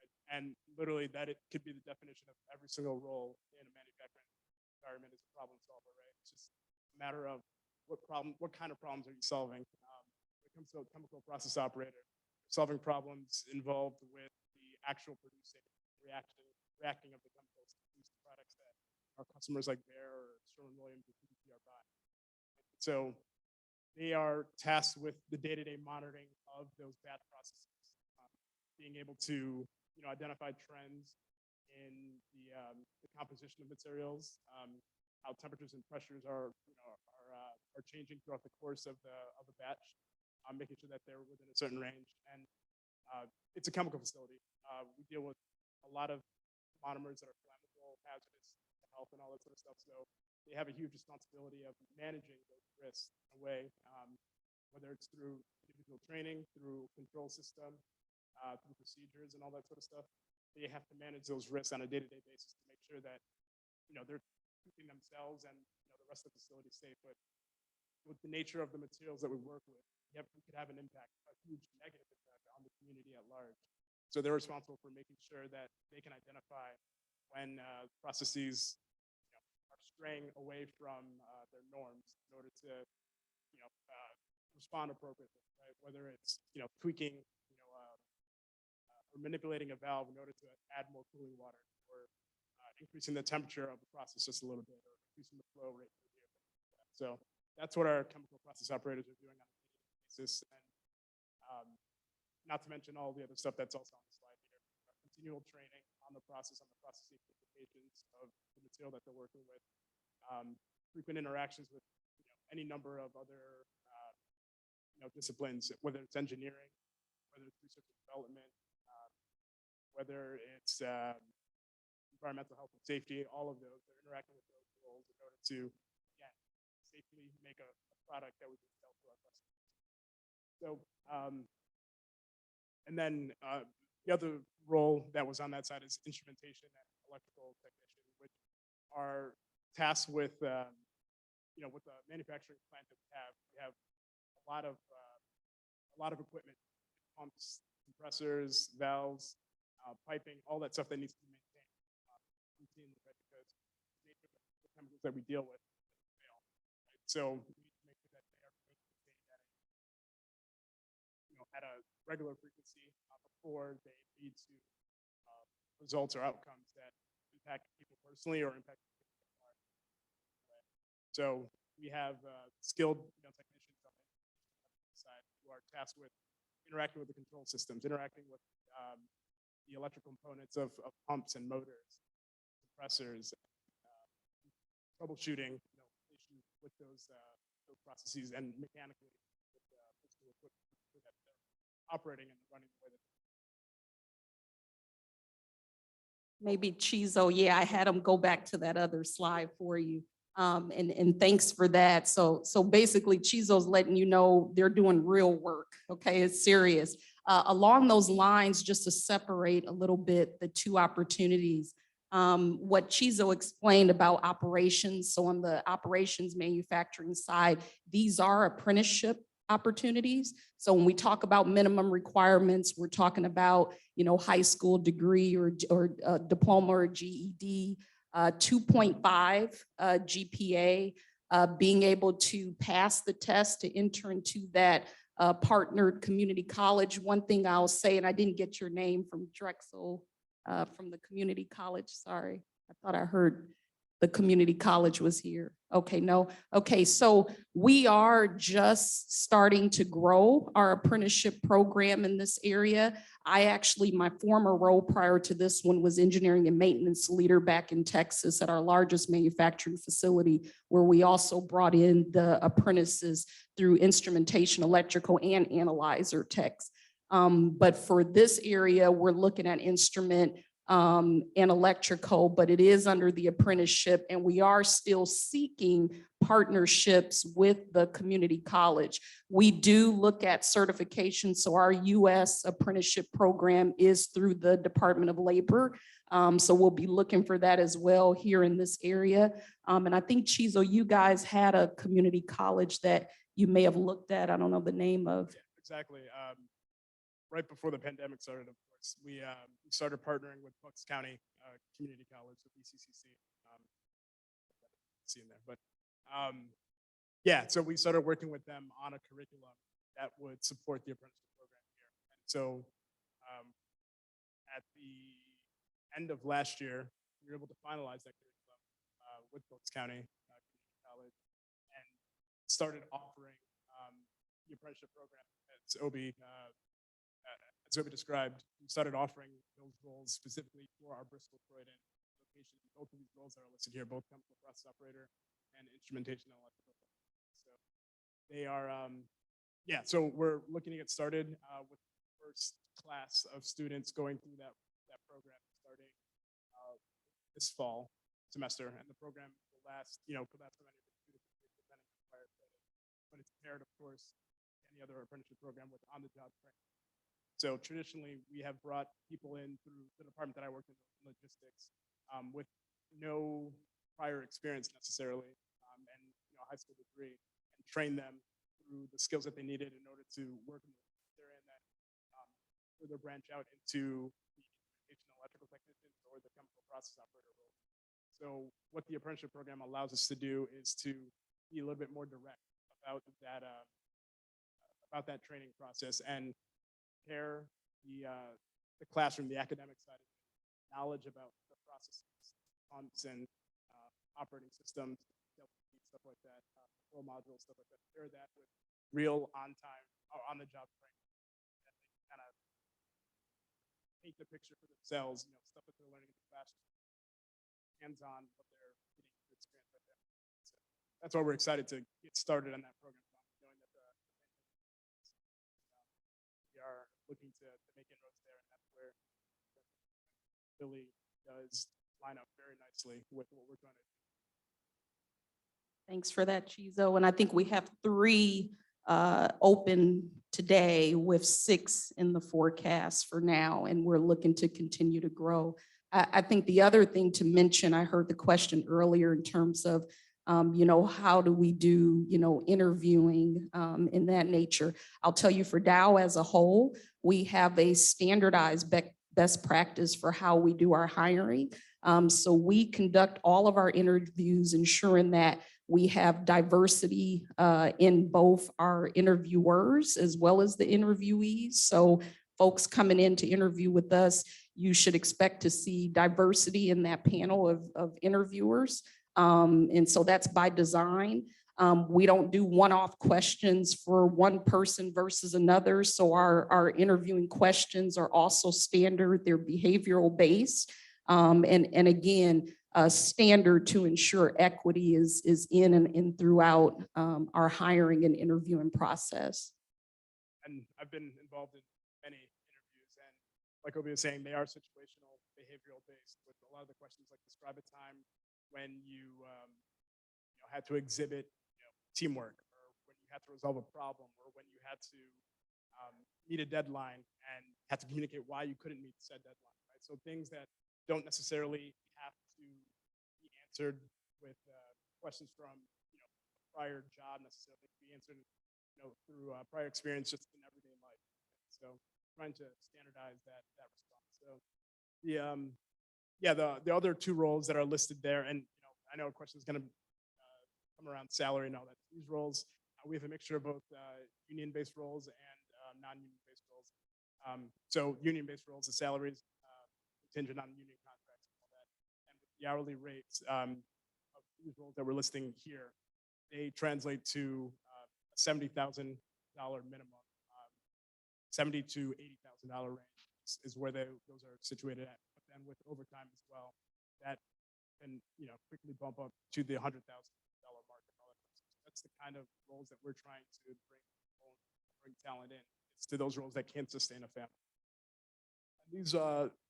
[SPEAKER 4] Right? And literally, that it could be the definition of every single role in a manufacturing environment is a problem solver, right? It's just a matter of what kind of problems are you solving? When it comes to a chemical process operator, solving problems involved with the actual producing, reacting of the chemicals to produce the products that our customers like Bayer or Sherwin-Williams or PPG are buying. So they are tasked with the day-to-day monitoring of those batch processes, being able to identify trends in the composition of materials, how temperatures and pressures are changing throughout the course of the batch, making sure that they're within a certain range. And it's a chemical facility. We deal with a lot of monomers that are flammable, hazardous to health, and all that sort of stuff. So they have a huge responsibility of managing those risks in a way, whether it's through individual training, through control system, through procedures and all that sort of stuff. They have to manage those risks on a day-to-day basis to make sure that they're keeping themselves and the rest of the facility safe. But with the nature of the materials that we work with, we could have an impact, a huge negative impact on the community at large. So they're responsible for making sure that they can identify when processes are straying away from their norms in order to respond appropriately, right? Whether it's tweaking or manipulating a valve in order to add more cooling water, or increasing the temperature of the process just a little bit, or increasing the flow rate of the vehicle. So that's what our chemical process operators are doing on a daily basis. And not to mention all the other stuff that's also on the slide here. Continual training on the processing implications of the material that they're working with. Frequent interactions with any number of other disciplines, whether it's engineering, whether it's research and development, whether it's environmental health and safety, all of those, they're interacting with those roles in order to, again, safely make a product that we can sell to our customers. So, and then the other role that was on that side is instrumentation and electrical technician, which are tasked with, with the manufacturing plant that we have a lot of equipment, pumps, compressors, valves, piping, all that stuff that needs to be maintained routinely, right? Because the nature of the chemicals that we deal with fail, right? So we need to make sure that they are maintained at a regular frequency before they lead to results or outcomes that impact people personally or impact people at large. Right? So we have skilled technicians on the side who are tasked with interacting with the control systems, interacting with the electrical components of pumps and motors, compressors, troubleshooting issues with those processes, and mechanically with physical equipment so that they're operating and running the way that
[SPEAKER 10] Maybe Chizo, yeah, I had him go back to that other slide for you. And thanks for that. So basically Chizo's letting you know they're doing real work, okay? It's serious. Along those lines, just to separate a little bit the two opportunities, what Chizo explained about operations. So on the operations manufacturing side, these are apprenticeship opportunities. So when we talk about minimum requirements, we're talking about, high school degree or diploma or GED, 2.5 GPA, being able to pass the test to enter into that partnered community college. One thing I'll say, and I didn't get your name from Drexel, from the community college, sorry. I thought I heard the community college was here. Okay, no. Okay, so we are just starting to grow our apprenticeship program in this area. My former role prior to this one was engineering and maintenance leader back in Texas at our largest manufacturing facility, where we also brought in the apprentices through instrumentation, electrical, and analyzer techs. But for this area, we're looking at instrument and electrical, but it is under the apprenticeship, and we are still seeking partnerships with the community college. We do look at certification, so our U.S. apprenticeship program is through the Department of Labor. So we'll be looking for that as well here in this area. And I think, Chizo, you guys had a community college that you may have looked at. I don't know the name of.
[SPEAKER 4] Exactly. Right before the pandemic started, of course, we started partnering with Bucks County Community College, the BCCC. See in there, but yeah, so we started working with them on a curriculum that would support the apprenticeship program here. And so at the end of last year, we were able to finalize that curriculum with Bucks County Community College and started offering the apprenticeship program as Obi described. We started offering those roles specifically for our Bristol Croydon location. Both of these roles that are listed here, both chemical process operator and instrumentation and electrical. So they are, yeah, so we're looking to get started with the first class of students going through that program starting this fall semester. And the program will last, could last for many depending on required credit. But it's paired, of course, any other apprenticeship program with on-the-job training. So traditionally, we have brought people in through the department that I worked in, logistics, with no prior experience necessarily, and a high school degree, and train them through the skills that they needed in order to work in the area, and then further branch out into the electrical technicians or the chemical process operator role. So what the apprenticeship program allows us to do is to be a little bit more direct about that training process and pair the classroom, the academic side of it, knowledge about the processes, pumps and operating systems, stuff like that, control modules, stuff like that. Pair that with real on-time or on-the-job training that they kind of paint the picture for themselves, stuff that they're learning in the classroom, hands-on, what they're getting to experience right there. So that's why we're excited to get started on that program, knowing that we are looking to make inroads there, and that's where Billy does line up very nicely with what we're trying to do.
[SPEAKER 10] Thanks for that, Chizo. And I think we have 3 open today with 6 in the forecast for now, and we're looking to continue to grow. I think the other thing to mention, I heard the question earlier in terms of, how do we do, interviewing in that nature. I'll tell you, for Dow as a whole, we have a standardized best practice for how we do our hiring. So we conduct all of our interviews, ensuring that we have diversity in both our interviewers as well as the interviewees. So folks coming in to interview with us, you should expect to see diversity in that panel of interviewers. And so that's by design. We don't do one-off questions for one person versus another. So our interviewing questions are also standard. They're behavioral based. And again, standard to ensure equity is in and throughout our hiring and interviewing process.
[SPEAKER 4] And I've been involved in many interviews, and like Obi was saying, they are situational, behavioral based, with a lot of the questions like describe a time when you had to exhibit teamwork, or when you had to resolve a problem, or when you had to meet a deadline and had to communicate why you couldn't meet said deadline, right? So things that don't necessarily have to be answered with questions from a prior job necessarily, be answered through prior experience just in everyday life. So trying to standardize that response. So the other 2 roles that are listed there, and I know a question is going to come around salary and all that. These roles, we have a mixture of both union-based roles and non-union-based roles. So union-based roles, the salaries contingent on union contracts and all that. And with the hourly rates, these roles that we're listing here, they translate to a $70,000 minimum. 70 to $80,000 range is where those are situated at. But then with overtime as well, that can quickly bump up to the $100,000 mark. And all that. That's the kind of roles that we're trying to bring talent in. It's to those roles that can't sustain a family. And these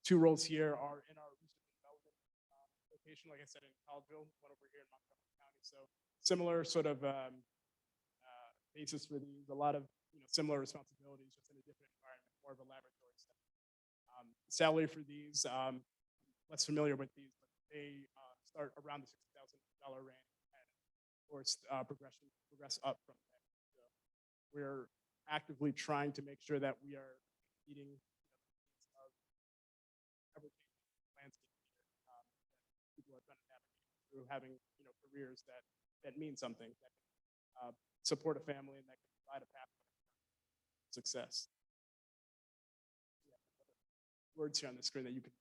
[SPEAKER 4] two roles here are in our research and development location, like I said, in Collegeville, one over here in Montgomery County. So similar sort of basis for these, a lot of similar responsibilities, just in a different environment, more of a laboratory setting. Salary for these, less familiar with these, but they start around the $60,000 range, and of course progress up from there. So we're actively trying to make sure that we are meeting the needs of ever-changing landscape here, that people are trying to navigate through having careers that mean something, that can support a family, and that can provide a path to success. Words here on the screen that you can.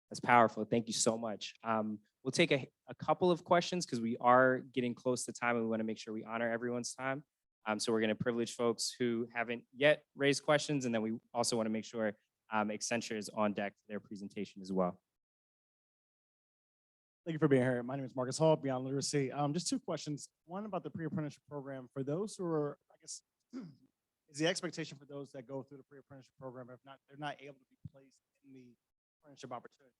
[SPEAKER 17] That's powerful. Thank you so much. We'll take a couple of questions because we are getting close to time and we want to make sure we honor everyone's time. So we're going to privilege folks who haven't yet raised questions, and then we also want to make sure Accenture is on deck for their presentation as well.
[SPEAKER 4] Thank you for being here. My name is Marcus Hall, Beyond Literacy. Just two questions. One about the pre-apprenticeship program. For those who are, I guess, is the expectation for those that go through the pre-apprenticeship program, if not, they're not able to be placed in the apprenticeship opportunity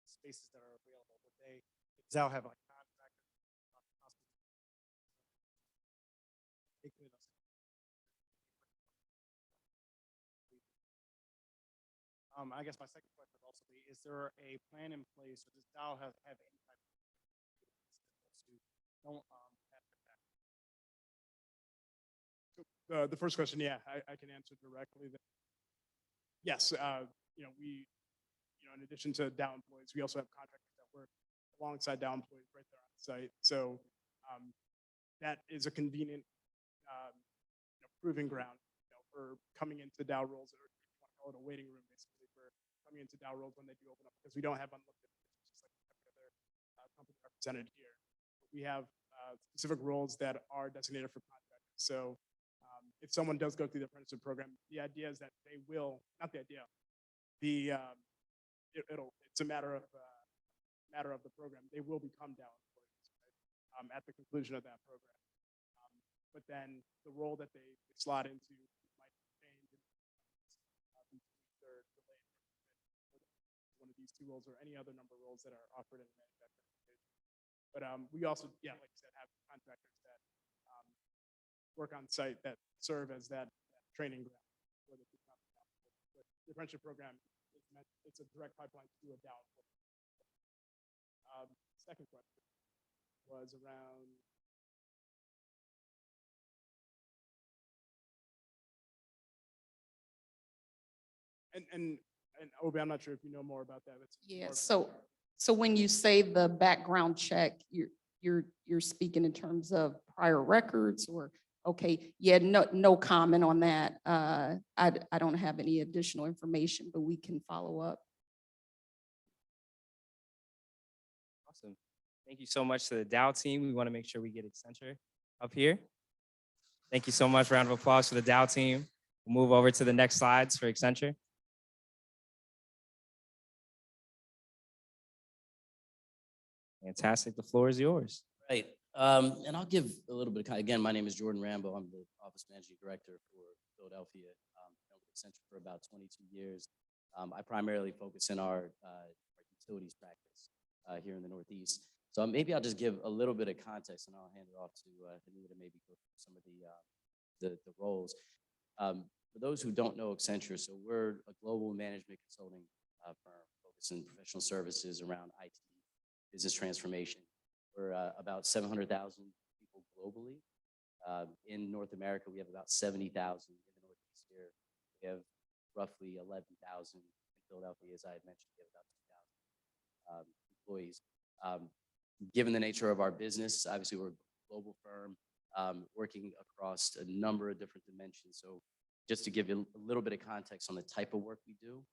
[SPEAKER 4] spaces that are available? Would they, does that have like contractors? I guess my second question would also be, is there a plan in place, or does Dow have any type of don't have the first question, yeah, I can answer directly. Yes, we, in addition to Dow employees, we also have contractors that work alongside Dow employees right there on site. So that is a convenient, proving ground, for coming into Dow roles, or if you want to call it a waiting room, basically, for coming into Dow roles when they do open up, because we don't have unlimited positions just like every other company represented here. We have specific roles that are designated for contractors. So if someone does go through the apprenticeship program, the idea is that they will, not the idea, it's a matter of the program. They will become Dow employees, right, at the conclusion of that program. But then the role that they slot into might change they're delayed one of these two roles or any other number of roles that are offered in the manufacturing application. But we also, yeah, like you said, have contractors that work on site that serve as that training ground for the apprenticeship program. It's a direct pipeline to a Dow employee. Second question was around. And Obi, I'm not sure if you know more about that.
[SPEAKER 10] Yeah. So when you say the background check, you're speaking in terms of prior records, or okay? Yeah. No comment on that. I don't have any additional information, but we can follow up.
[SPEAKER 17] Awesome. Thank you so much to the Dow team. We want to make sure we get Accenture up here. Thank you so much. Round of applause for the Dow team. We'll move over to the next slides for Accenture. Fantastic. The floor is yours.
[SPEAKER 2] Right. And I'll give a little bit of, again, my name is Jordan Rambo. I'm the Office Managing Director for Philadelphia. I've been with Accenture for about 22 years. I primarily focus in our utilities practice here in the Northeast. So maybe I'll just give a little bit of context, and I'll hand it off to Anita to maybe go through some of the roles. For those who don't know Accenture, so we're a global management consulting firm focused in professional services around IT, business transformation. We're about 700,000 people globally. In North America, we have about 70,000 in the Northeast here. We have roughly 11,000 in Philadelphia. As I had mentioned, we have about 2,000 employees. Given the nature of our business, obviously we're a global firm working across a number of different dimensions. So just to give you a little bit of context on the type of work we do,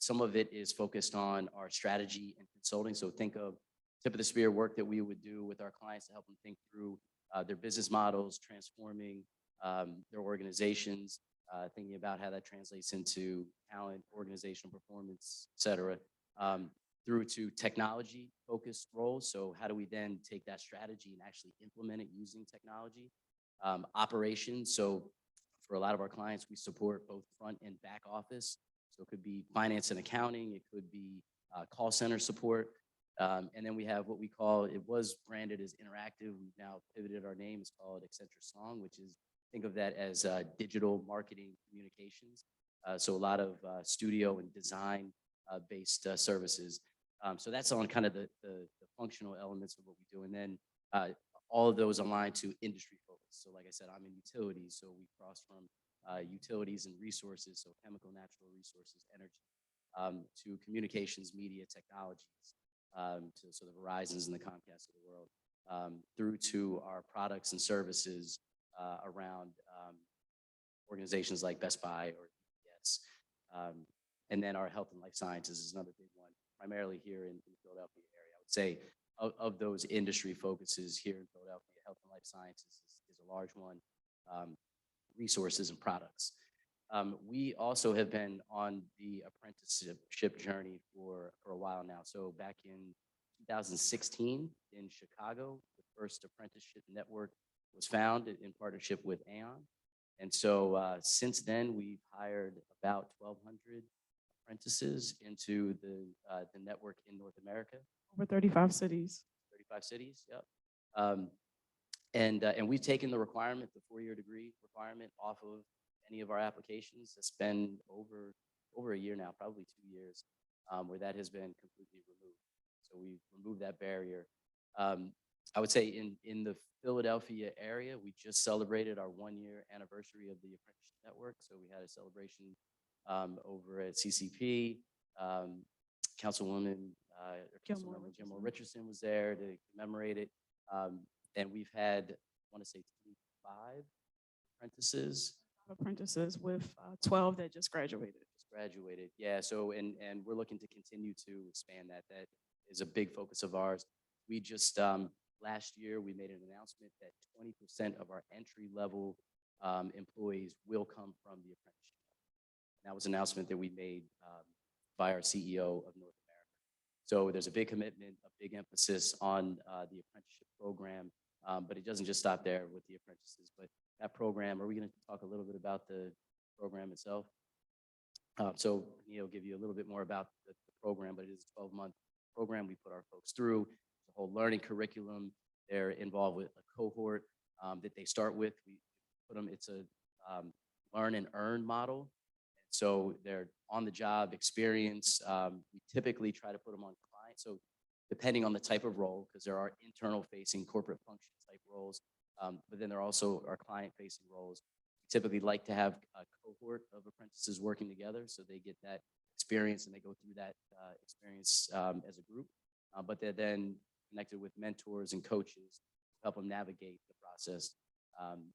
[SPEAKER 2] Some of it is focused on our strategy and consulting. So think of tip of the spear work that we would do with our clients to help them think through their business models, transforming their organizations, thinking about how that translates into talent, organizational performance, et cetera, through to technology-focused roles. So how do we then take that strategy and actually implement it using technology? Operations, so for a lot of our clients, we support both front and back office. So it could be finance and accounting, it could be call center support. And then we have what we call, it was branded as interactive. We've now pivoted our name. It's called Accenture Song, which is, think of that as digital marketing communications. So a lot of studio and design based services. So that's on kind of the functional elements of what we do. And then all of those align to industry focus. So like I said, I'm in utilities. So we cross from utilities and resources, so chemical, natural resources, energy, to communications, media, technologies, to sort of Verizons and the Comcast of the world, through to our products and services around organizations like Best Buy or UPS. And then our health and life sciences is another big one, primarily here in the Philadelphia area. I would say of those industry focuses here in Philadelphia, health and life sciences is a large one, resources and products. We also have been on the apprenticeship journey for a while now. So back in 2016 in Chicago, the first apprenticeship network was founded in partnership with Aon. And so since then, we've hired about 1,200 apprentices into the network in North America.
[SPEAKER 15] Over 35 cities.
[SPEAKER 2] 35 cities, yep. And we've taken the requirement, the 4-year degree requirement, off of any of our applications. It's been over a year now, probably 2 years, where that has been completely removed. So we've removed that barrier. I would say in the Philadelphia area, we just celebrated our 1-year anniversary of the apprenticeship network. So we had a celebration over at CCP. Councilwoman Gilmore Richardson was there to commemorate it. And we've had, I want to say 25 apprentices
[SPEAKER 15] with 12 that just graduated.
[SPEAKER 2] Yeah. So, and we're looking to continue to expand that. That is a big focus of ours. We just, last year, we made an announcement that 20% of our entry-level employees will come from the apprenticeship. And that was an announcement that we made by our CEO of North America. So there's a big commitment, a big emphasis on the apprenticeship program, but it doesn't just stop there with the apprentices. But that program, are we going to talk a little bit about the program itself? So Neil will give you a little bit more about the program, but it is a 12-month program we put our folks through. The whole learning curriculum, they're involved with a cohort that they start with. We put them, it's a learn and earn model. So they're on the job experience. We typically try to put them on clients. So depending on the type of role, because there are internal facing corporate function type roles, but then there are also our client facing roles. We typically like to have a cohort of apprentices working together so they get that experience and they go through that experience as a group, but they're then connected with mentors and coaches to help them navigate the process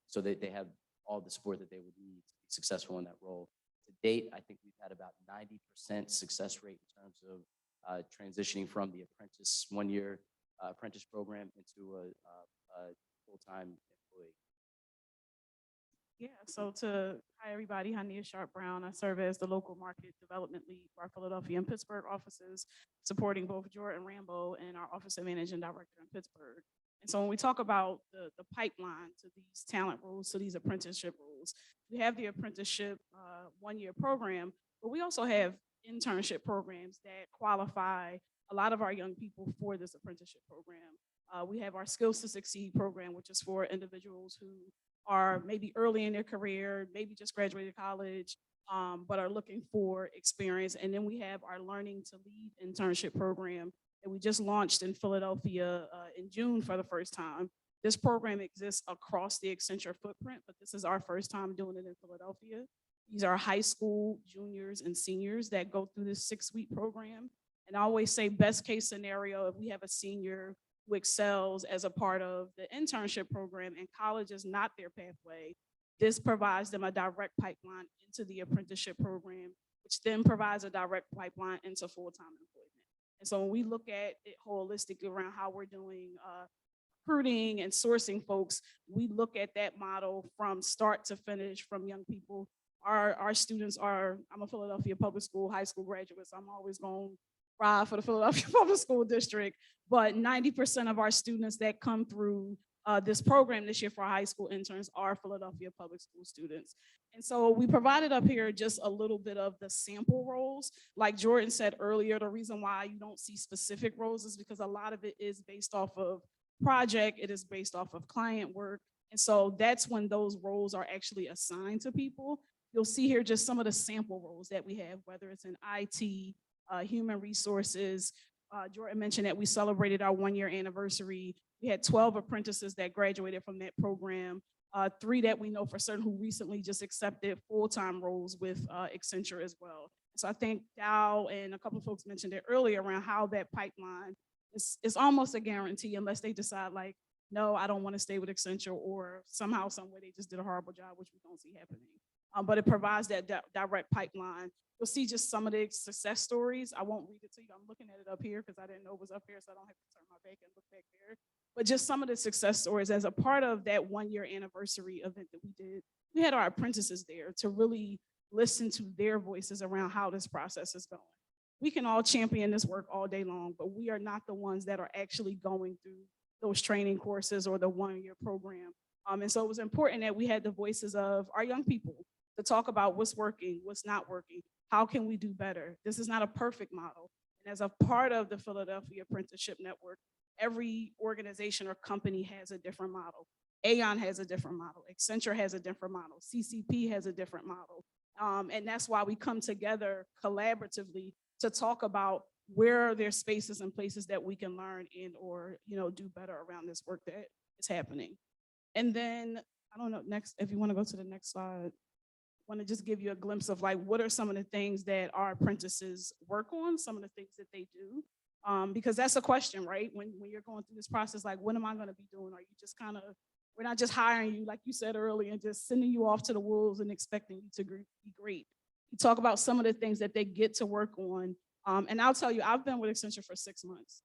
[SPEAKER 2] so that they have all the support that they would need to be successful in that role. To date, I think we've had about 90% success rate in terms of transitioning from the apprentice 1-year apprentice program into a full-time employee.
[SPEAKER 15] Yeah, so hi everybody, Hania Sharp Brown. I serve as the local market development lead for our Philadelphia and Pittsburgh offices, supporting both Jordan Rambo and our office of managing director in Pittsburgh. And so when we talk about the pipeline to these talent roles, to these apprenticeship roles, we have the apprenticeship 1-year program, but we also have internship programs that qualify a lot of our young people for this apprenticeship program. We have our Skills to Succeed program, which is for individuals who are maybe early in their career, maybe just graduated college, but are looking for experience. And then we have our Learning to Lead internship program that we just launched in Philadelphia in June for the first time. This program exists across the Accenture footprint, but this is our first time doing it in Philadelphia. These are high school juniors and seniors that go through this 6-week program. And I always say best case scenario, if we have a senior who excels as a part of the internship program and college is not their pathway, this provides them a direct pipeline into the apprenticeship program which then provides a direct pipeline into full-time employment. And so when we look at it holistically around how we're doing recruiting and sourcing folks, we look at that model from start to finish from young people. Our students are, I'm a Philadelphia public school high school graduate, so I'm always going to ride for the Philadelphia Public School District, but 90% of our students that come through this program this year for our high school interns are Philadelphia Public School students. And so we provided up here just a little bit of the sample roles. Like Jordan said earlier, the reason why you don't see specific roles is because a lot of it is based off of project, it is based off of client work. And so that's when those roles are actually assigned to people. You'll see here just some of the sample roles that we have, whether it's in IT, human resources. Jordan mentioned that we celebrated our 1-year anniversary. We had 12 apprentices that graduated from that program, 3 that we know for certain who recently just accepted full-time roles with Accenture as well. So I think Dow and a couple of folks mentioned it earlier around how that pipeline is almost a guarantee unless they decide like, no, I don't want to stay with Accenture, or somehow, some way they just did a horrible job, which we don't see happening. But it provides that direct pipeline. You'll see just some of the success stories. I won't read it to you. I'm looking at it up here because I didn't know it was up here, so I don't have to turn my back and look back there. But just some of the success stories as a part of that 1-year anniversary event that we did. We had our apprentices there to really listen to their voices around how this process is going. We can all champion this work all day long, but we are not the ones that are actually going through those training courses or the 1-year program. And so it was important that we had the voices of our young people to talk about what's working, what's not working, how can we do better? This is not a perfect model. And as a part of the Philadelphia Apprenticeship Network, every organization or company has a different model. Aon has a different model. Accenture has a different model. CCP has a different model. And that's why we come together collaboratively to talk about where are there spaces and places that we can learn and or do better around this work that is happening. And then, I don't know, next, if you want to go to the next slide, I want to just give you a glimpse of like, what are some of the things that our apprentices work on, some of the things that they do. Because that's a question, right? When you're going through this process, like, what am I going to be doing? Are you just kind of, we're not just hiring you, like you said earlier, and just sending you off to the wolves and expecting you to be great. You talk about some of the things that they get to work on. And I'll tell you, I've been with Accenture for 6 months.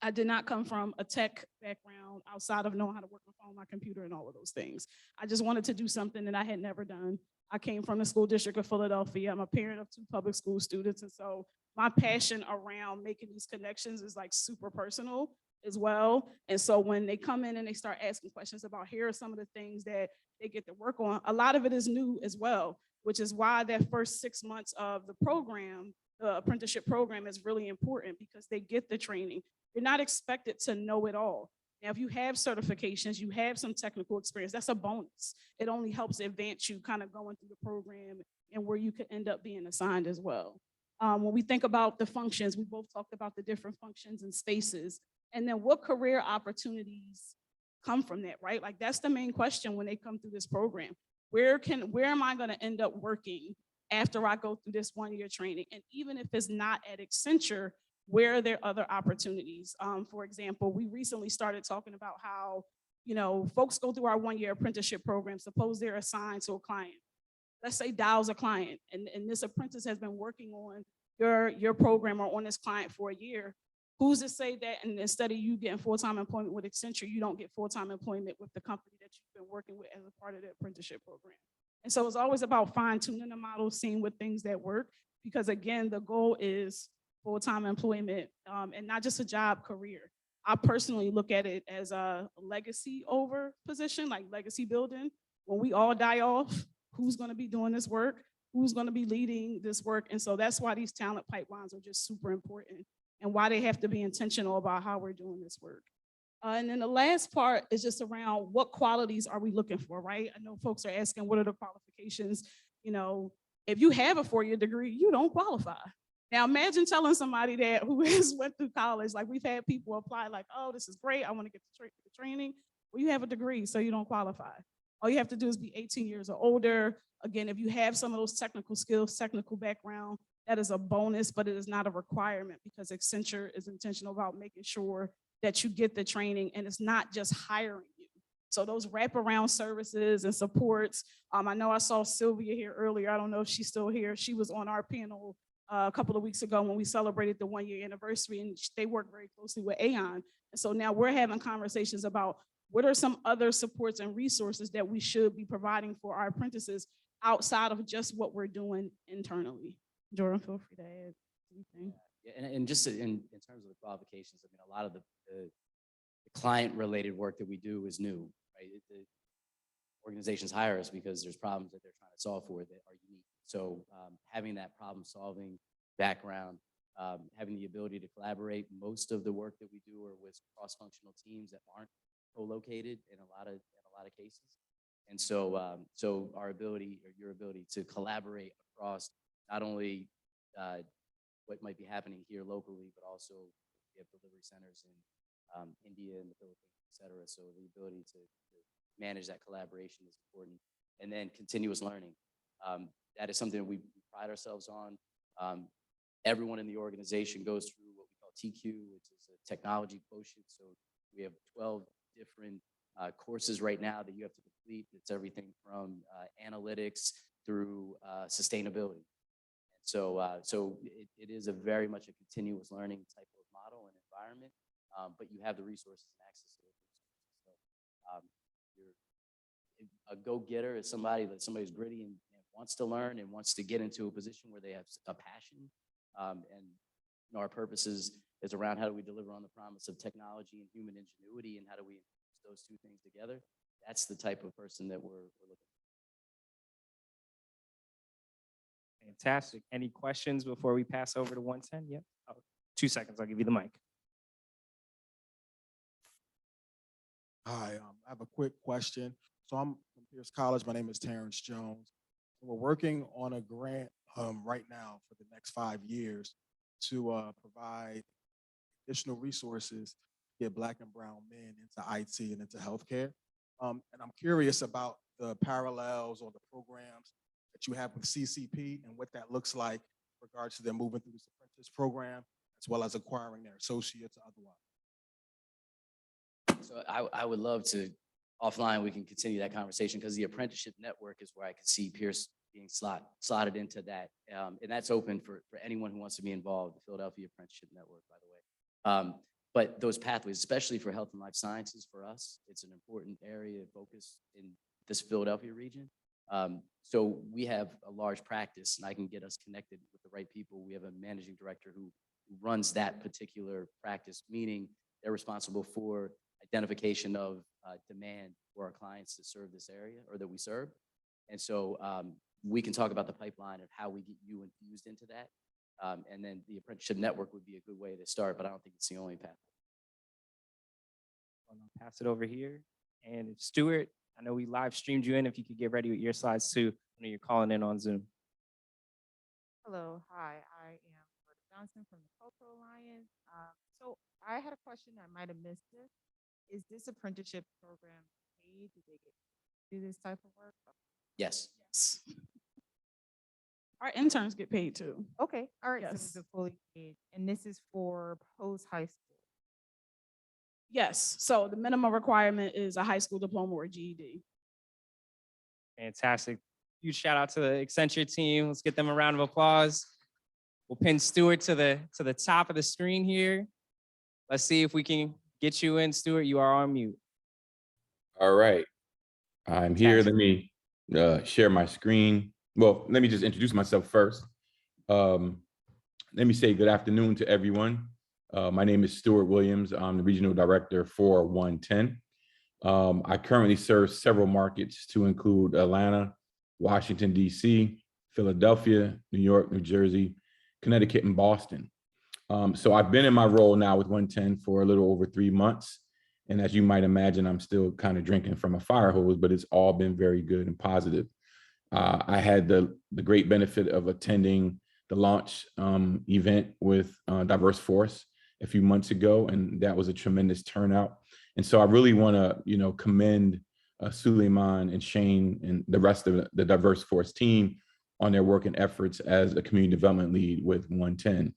[SPEAKER 15] I did not come from a tech background outside of knowing how to work my phone, my computer, and all of those things. I just wanted to do something that I had never done. I came from the school district of Philadelphia. I'm a parent of 2 public school students. And so my passion around making these connections is like super personal as well. And so when they come in and they start asking questions about here are some of the things that they get to work on, a lot of it is new as well, which is why that first 6 months of the program, the apprenticeship program, is really important because they get the training. You're not expected to know it all. Now, if you have certifications, you have some technical experience, that's a bonus. It only helps advance you kind of going through the program and where you could end up being assigned as well. When we think about the functions, we both talked about the different functions and spaces, and then what career opportunities come from that, right? Like that's the main question when they come through this program. Where am I gonna end up working after I go through this 1-year training? And even if it's not at Accenture, where are there other opportunities? For example, we recently started talking about how, folks go through our 1-year apprenticeship program. Suppose they're assigned to a client. Let's say Dow's a client, and this apprentice has been working on your program or on this client for a year. Who's to say that and instead of you getting full-time employment with Accenture, you don't get full-time employment with the company that you've been working with as a part of the apprenticeship program? And so it's always about fine-tuning the model, seeing what things that work, because again, the goal is full-time employment and not just a job career. I personally look at it as a legacy over position, like legacy building. When we all die off, who's going to be doing this work? Who's going to be leading this work? And so that's why these talent pipelines are just super important and why they have to be intentional about how we're doing this work. And then the last part is just around what qualities are we looking for, right? I know folks are asking, what are the qualifications? If you have a 4-year degree, you don't qualify. Now imagine telling somebody that who has went through college, like we've had people apply like, oh, this is great, I want to get the training. Well, you have a degree, so you don't qualify. All you have to do is be 18 years or older. Again, if you have some of those technical skills, technical background, that is a bonus, but it is not a requirement because Accenture is intentional about making sure that you get the training and it's not just hiring you. So those wraparound services and supports, I know I saw Sylvia here earlier. I don't know if she's still here. She was on our panel a couple of weeks ago when we celebrated the 1-year anniversary, and they work very closely with Aon. And so now we're having conversations about what are some other supports and resources that we should be providing for our apprentices outside of just what we're doing internally. Jordan, feel free to add anything.
[SPEAKER 2] Yeah, and just in terms of the qualifications, I mean, a lot of the client-related work that we do is new, right? The organizations hire us because there's problems that they're trying to solve for that are unique. So having that problem-solving background, having the ability to collaborate, most of the work that we do are with cross-functional teams that aren't co-located in a lot of cases. And so, so our ability or your ability to collaborate across not only what might be happening here locally, but also we have delivery centers in India and the Philippines, et cetera. So the ability to manage that collaboration is important. And then continuous learning. That is something we pride ourselves on. Everyone in the organization goes through what we call TQ, which is a technology quotient. So we have 12 different courses right now that you have to complete. It's everything from analytics through sustainability. And so, it is a very much a continuous learning type of model and environment, but you have the resources and access to those resources. So a go-getter is somebody's gritty and wants to learn and wants to get into a position where they have a passion. And our purpose is around how do we deliver on the promise of technology and human ingenuity, and how do we infuse those two things together. That's the type of person that we're looking for.
[SPEAKER 17] Fantastic. Any questions before we pass over to 110? Yep. Oh, 2 seconds. I'll give you the mic.
[SPEAKER 3] Hi, I have a quick question. So I'm from Pierce College. My name is Terrence Jones. We're working on a grant right now for the next 5 years to provide additional resources to get Black and brown men into IT and into healthcare. And I'm curious about the parallels or the programs that you have with CCP and what that looks like in regards to them moving through this apprentice program, as well as acquiring their associates or otherwise.
[SPEAKER 2] So I would love to, offline, we can continue that conversation, because the apprenticeship network is where I could see Pierce being slotted into that. And that's open for anyone who wants to be involved, the Philadelphia Apprenticeship Network, by the way. But those pathways, especially for health and life sciences, for us, it's an important area of focus in this Philadelphia region. So we have a large practice, and I can get us connected with the right people. We have a managing director who runs that particular practice, meaning they're responsible for identification of demand for our clients to serve this area, or that we serve. And so we can talk about the pipeline of how we get you infused into that. And then the apprenticeship network would be a good way to start, but I don't think it's the only path.
[SPEAKER 17] I'll pass it over here. And Stuart, I know we live streamed you in. If you could get ready with your slides too, I know you're calling in on Zoom.
[SPEAKER 13] Hello, hi, I am Roberta Johnson from the Cultural Alliance. So I had a question, I might have missed this. Is this apprenticeship program paid? Do they get to do this type of work?
[SPEAKER 2] Yes.
[SPEAKER 15] Yes. Our interns get paid too.
[SPEAKER 13] Okay, all right, so
[SPEAKER 15] Yes.
[SPEAKER 13] this is fully paid, and this is for post-high school.
[SPEAKER 15] Yes, so the minimum requirement is a high school diploma or GED.
[SPEAKER 17] Fantastic. Huge shout out to the Accenture team. Let's get them a round of applause. We'll pin Stuart to the top of the screen here. Let's see if we can get you in, Stuart. You are on mute.
[SPEAKER 22] All right. I'm here. Let me share my screen. Well, let me just introduce myself first. Let me say good afternoon to everyone. My name is Stuart Williams. I'm the regional director for OneTen. I currently serve several markets, to include Atlanta, Washington, D.C., Philadelphia, New York, New Jersey, Connecticut, and Boston. So I've been in my role now with OneTen for a little over 3 months. And as you might imagine, I'm still kind of drinking from a fire hose, but it's all been very good and positive. I had the great benefit of attending the launch event with DiverseForce a few months ago, and that was a tremendous turnout. And so I really want to, commend Suleiman and Shane and the rest of the DiverseForce team on their work and efforts as a community development lead with OneTen.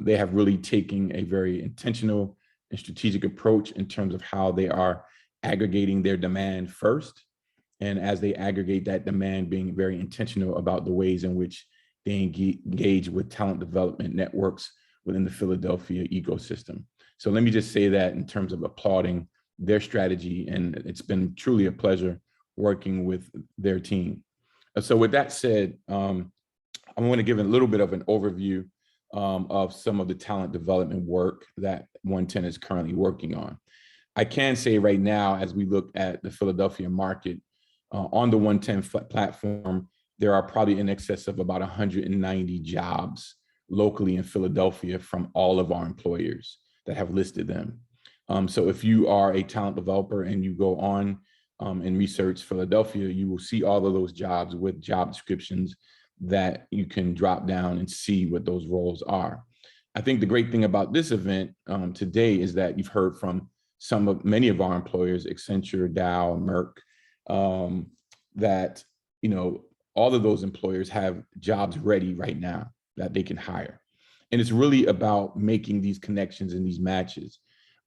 [SPEAKER 22] They have really taken a very intentional and strategic approach in terms of how they are aggregating their demand first. And as they aggregate that demand, being very intentional about the ways in which they engage with talent development networks within the Philadelphia ecosystem. So let me just say that in terms of applauding their strategy, and it's been truly a pleasure working with their team. So with that said, I want to give a little bit of an overview of some of the talent development work that OneTen is currently working on. I can say right now, as we look at the Philadelphia market, on the OneTen platform, there are probably in excess of about 190 jobs locally in Philadelphia from all of our employers that have listed them. So if you are a talent developer and you go on and research Philadelphia, you will see all of those jobs with job descriptions that you can drop down and see what those roles are. I think the great thing about this event today is that you've heard from many of our employers, Accenture, Dow, Merck, that all of those employers have jobs ready right now that they can hire. And it's really about making these connections and these matches.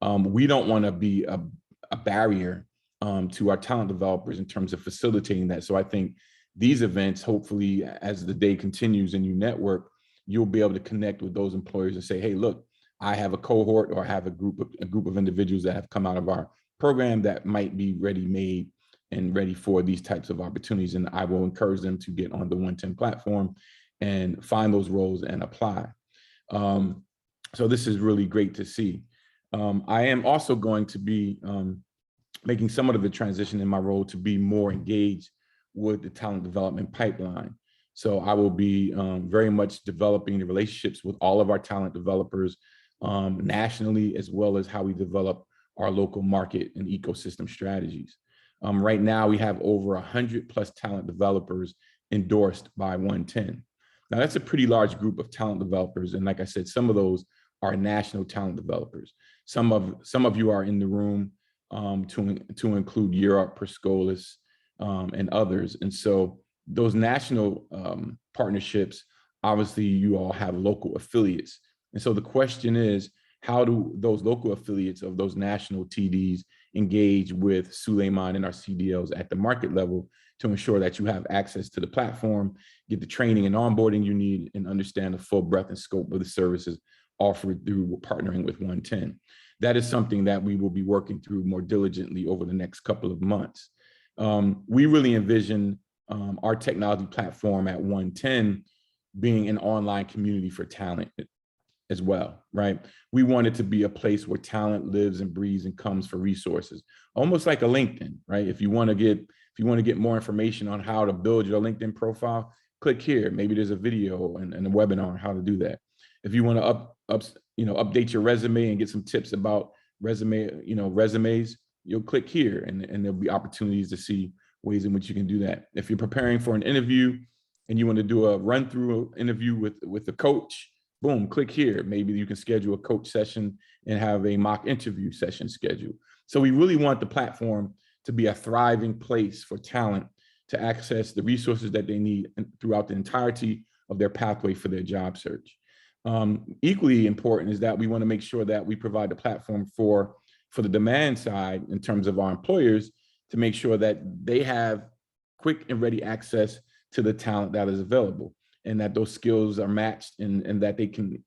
[SPEAKER 22] We don't want to be a barrier to our talent developers in terms of facilitating that. So I think these events, hopefully, as the day continues and you network, you'll be able to connect with those employers and say, hey, look, I have a cohort or I have a group of individuals that have come out of our program that might be ready-made and ready for these types of opportunities. And I will encourage them to get on the OneTen platform and find those roles and apply. So this is really great to see. I am also going to be making somewhat of a transition in my role to be more engaged with the talent development pipeline. So I will be very much developing the relationships with all of our talent developers nationally, as well as how we develop our local market and ecosystem strategies. Right now, we have over 100+ talent developers endorsed by OneTen. Now, that's a pretty large group of talent developers. And like I said, some of those are national talent developers. Some of you are in the room to include Europe, Perscolis, and others. And so those national partnerships, obviously you all have local affiliates. And so the question is, how do those local affiliates of those national TDs engage with Suleiman and our CDLs at the market level to ensure that you have access to the platform, get the training and onboarding you need, and understand the full breadth and scope of the services offered through partnering with OneTen. That is something that we will be working through more diligently over the next couple of months. We really envision our technology platform at OneTen being an online community for talent as well, right? We want it to be a place where talent lives and breathes and comes for resources, almost like a LinkedIn, right? If you want to get more information on how to build your LinkedIn profile, click here. Maybe there's a video and a webinar on how to do that. If you want to update your resume and get some tips about resumes, you'll click here, and there'll be opportunities to see ways in which you can do that. If you're preparing for an interview and you want to do a run-through interview with a coach, boom, click here. Maybe you can schedule a coach session and have a mock interview session scheduled. So we really want the platform to be a thriving place for talent to access the resources that they need throughout the entirety of their pathway for their job search. Equally important is that we want to make sure that we provide the platform for the demand side in terms of our employers to make sure that they have quick and ready access to the talent that is available, and that those skills are matched and that they can,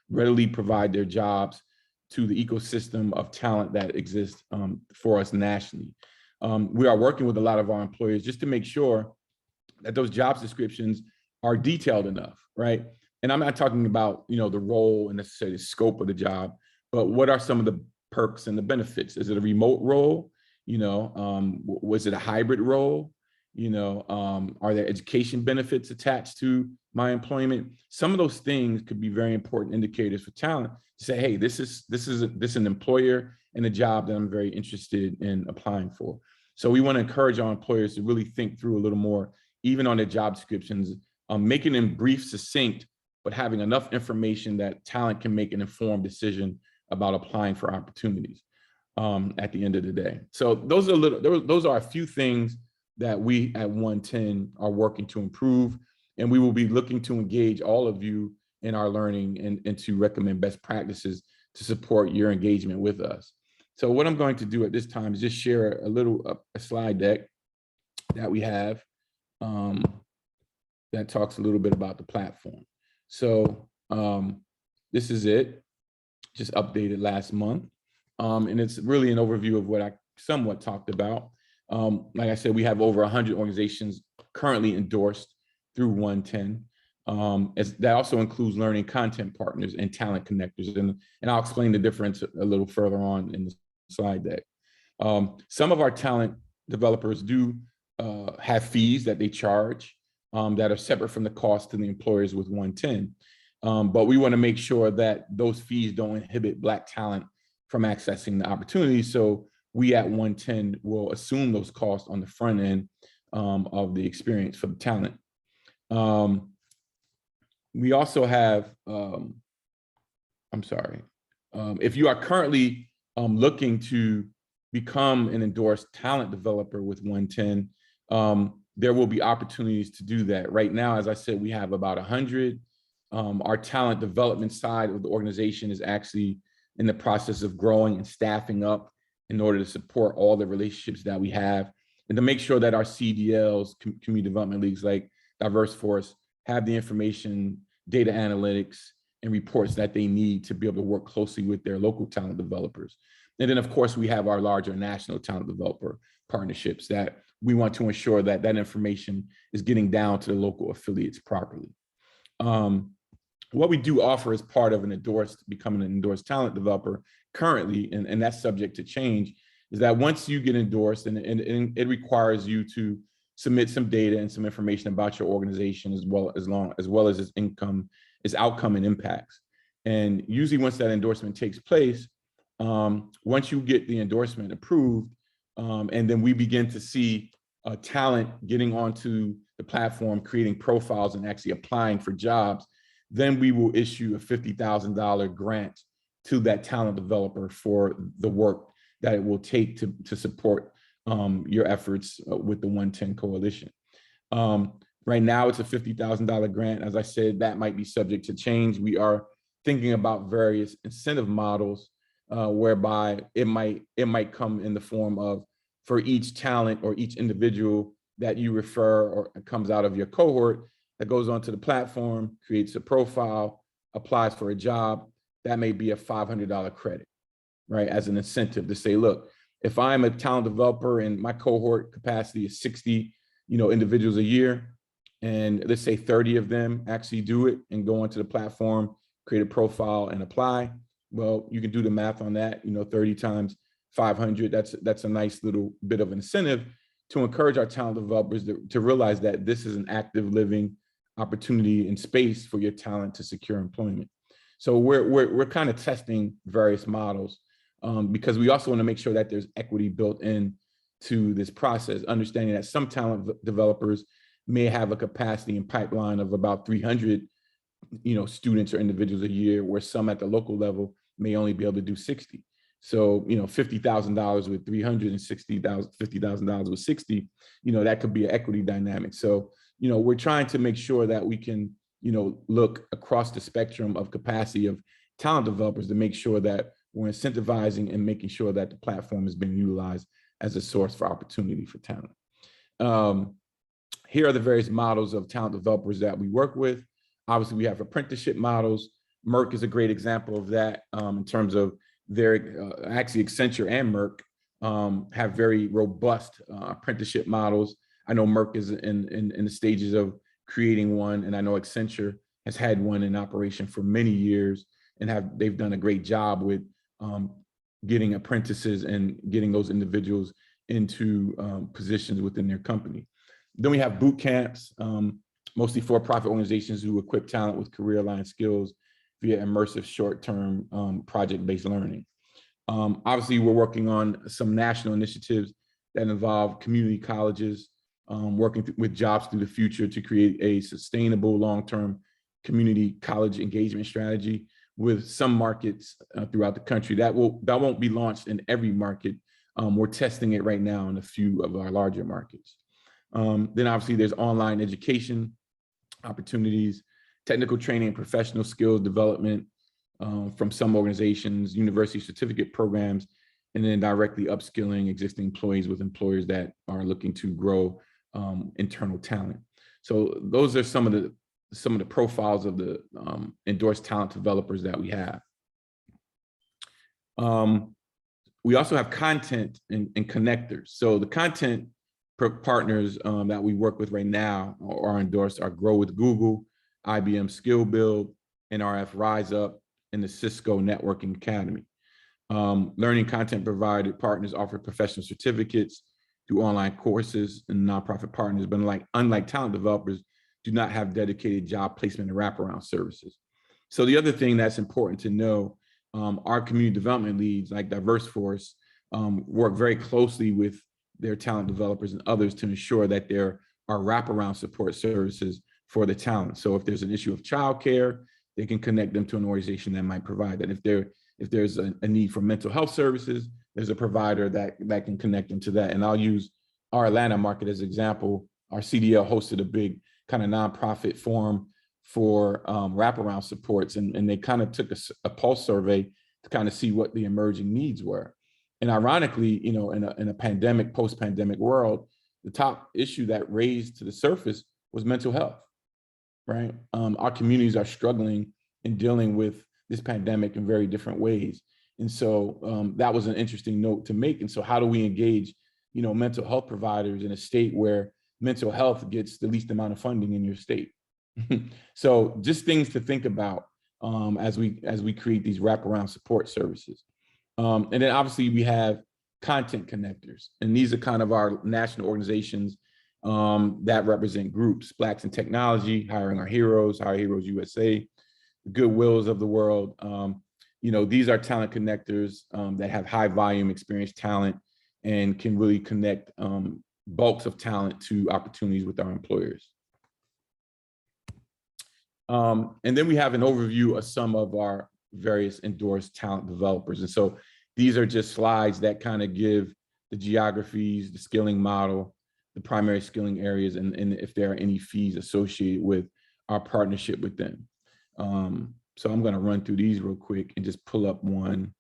[SPEAKER 22] readily provide their jobs to the ecosystem of talent that exists for us nationally. We are working with a lot of our employers just to make sure that those job descriptions are detailed enough, right? And I'm not talking about, the role and necessarily the scope of the job, but what are some of the perks and the benefits? Is it a remote role? Was it a hybrid role? Are there education benefits attached to my employment? Some of those things could be very important indicators for talent to say, hey, this is an employer and a job that I'm very interested in applying for. So we want to encourage our employers to really think through a little more, even on their job descriptions, making them brief, succinct, but having enough information that talent can make an informed decision about applying for opportunities at the end of the day. So those are a few things that we at OneTen are working to improve, and we will be looking to engage all of you in our learning and to recommend best practices to support your engagement with us. So what I'm going to do at this time is just share a slide deck that we have that talks a little bit about the platform. So this is it, just updated last month. And it's really an overview of what I somewhat talked about. Like I said, we have over 100 organizations currently endorsed through OneTen. That also includes learning content partners and talent connectors. And I'll explain the difference a little further on in the slide deck. Some of our talent developers do have fees that they charge that are separate from the cost to the employers with OneTen. But we want to make sure that those fees don't inhibit Black talent from accessing the opportunity. So we at OneTen will assume those costs on the front end of the experience for the talent. We also have, if you are currently looking to become an endorsed talent developer with OneTen, there will be opportunities to do that. Right now, as I said, we have about 100. Our talent development side of the organization is actually in the process of growing and staffing up in order to support all the relationships that we have and to make sure that our CDLs, community development leagues like DiverseForce, have the information, data analytics, and reports that they need to be able to work closely with their local talent developers. And then, of course, we have our larger national talent developer partnerships that we want to ensure that that information is getting down to the local affiliates properly. What we do offer as part of becoming an endorsed talent developer currently, and that's subject to change, is that once you get endorsed, and it requires you to submit some data and some information about your organization as well as its income, its outcome and impacts. And usually once that endorsement takes place, once you get the endorsement approved, and then we begin to see talent getting onto the platform, creating profiles and actually applying for jobs, then we will issue a $50,000 grant to that talent developer for the work that it will take to support your efforts with the OneTen Coalition. Right now, it's a $50,000 grant. As I said, that might be subject to change. We are thinking about various incentive models whereby it might come in the form of, for each talent or each individual that you refer or comes out of your cohort that goes onto the platform, creates a profile, applies for a job, that may be a $500 credit, right? As an incentive to say, look, if I'm a talent developer and my cohort capacity is 60, individuals a year, and let's say 30 of them actually do it and go onto the platform, create a profile and apply, well, you can do the math on that, 30 times 500, that's a nice little bit of incentive to encourage our talent developers to realize that this is an active living opportunity and space for your talent to secure employment. So we're kind of testing various models because we also want to make sure that there's equity built in to this process, understanding that some talent developers may have a capacity and pipeline of about 300 students or individuals a year, where some at the local level may only be able to do 60. So, $50,000 with 360,000, $50,000 with 60, that could be an equity dynamic. So, we're trying to make sure that we can, look across the spectrum of capacity of talent developers to make sure that we're incentivizing and making sure that the platform is being utilized as a source for opportunity for talent. Here are the various models of talent developers that we work with. Obviously, we have apprenticeship models. Merck is a great example of that in terms of their, actually Accenture and Merck have very robust apprenticeship models. I know Merck is in the stages of creating one, and I know Accenture has had one in operation for many years, and they've done a great job with getting apprentices and getting those individuals into positions within their company. Then we have boot camps, mostly for-profit organizations who equip talent with career-aligned skills via immersive short-term project-based learning. Obviously, we're working on some national initiatives that involve community colleges, working with Jobs Through the Future to create a sustainable long-term community college engagement strategy with some markets throughout the country. That won't be launched in every market. We're testing it right now in a few of our larger markets. Then obviously there's online education opportunities, technical training and professional skills development from some organizations, university certificate programs, and then directly upskilling existing employees with employers that are looking to grow internal talent. So those are some of the profiles of the endorsed talent developers that we have. We also have content and connectors. So the content partners that we work with right now are endorsed are Grow with Google, IBM Skill Build, NRF Rise Up, and the Cisco Networking Academy. Learning content provided partners offer professional certificates through online courses and nonprofit partners, but unlike talent developers, do not have dedicated job placement and wraparound services. So the other thing that's important to know, our community development leads like DiverseForce work very closely with their talent developers and others to ensure that there are wraparound support services for the talent. So if there's an issue of childcare, they can connect them to an organization that might provide that. If there's a need for mental health services, there's a provider that can connect them to that. And I'll use our Atlanta market as an example. Our CDL hosted a big kind of nonprofit forum for wraparound supports, and they kind of took a pulse survey to kind of see what the emerging needs were. And ironically, you know, in a pandemic, post-pandemic world, the top issue that raised to the surface was mental health, right? Our communities are struggling in dealing with this pandemic in very different ways. And so that was an interesting note to make. And so how do we engage, you know, mental health providers in a state where mental health gets the least amount of funding in your state? So just things to think about as we create these wraparound support services. And then obviously we have content connectors, and these are kind of our national organizations that represent groups: Blacks in Technology, Hiring Our Heroes, Hire Heroes USA, the Goodwills of the world. You know, these are talent connectors that have high volume experienced talent and can really connect bulks of talent to opportunities with our employers. And then we have an overview of some of our various endorsed talent developers. And so these are just slides that kind of give the geographies, the skilling model, the primary skilling areas, and if there are any fees associated with our partnership with them. So I'm going to run through these real quick and just pull up one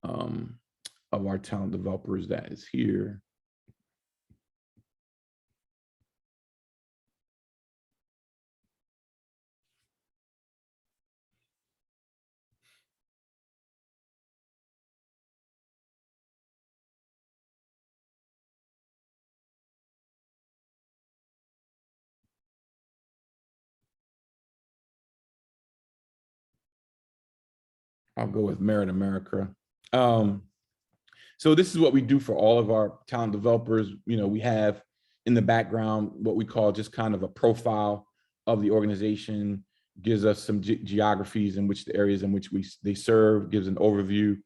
[SPEAKER 22] of our talent developers that is here. I'll go with Merit America. So this is what we do for all of our talent developers. You know, we have in the background what we call just kind of a profile of the organization, gives us some geographies in which the areas in which they serve, gives an overview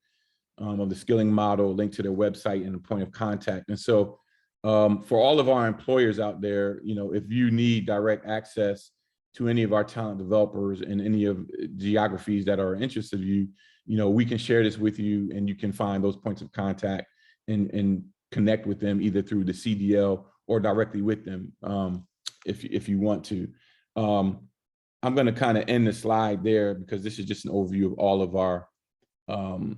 [SPEAKER 22] of the skilling model, link to their website and a point of contact. And so for all of our employers out there, you know, if you need direct access to any of our talent developers and any of geographies that are of interest of you, you know, we can share this with you and you can find those points of contact and connect with them either through the CDL or directly with them if you want to. I'm going to kind of end the slide there because this is just an overview of all of our, I'll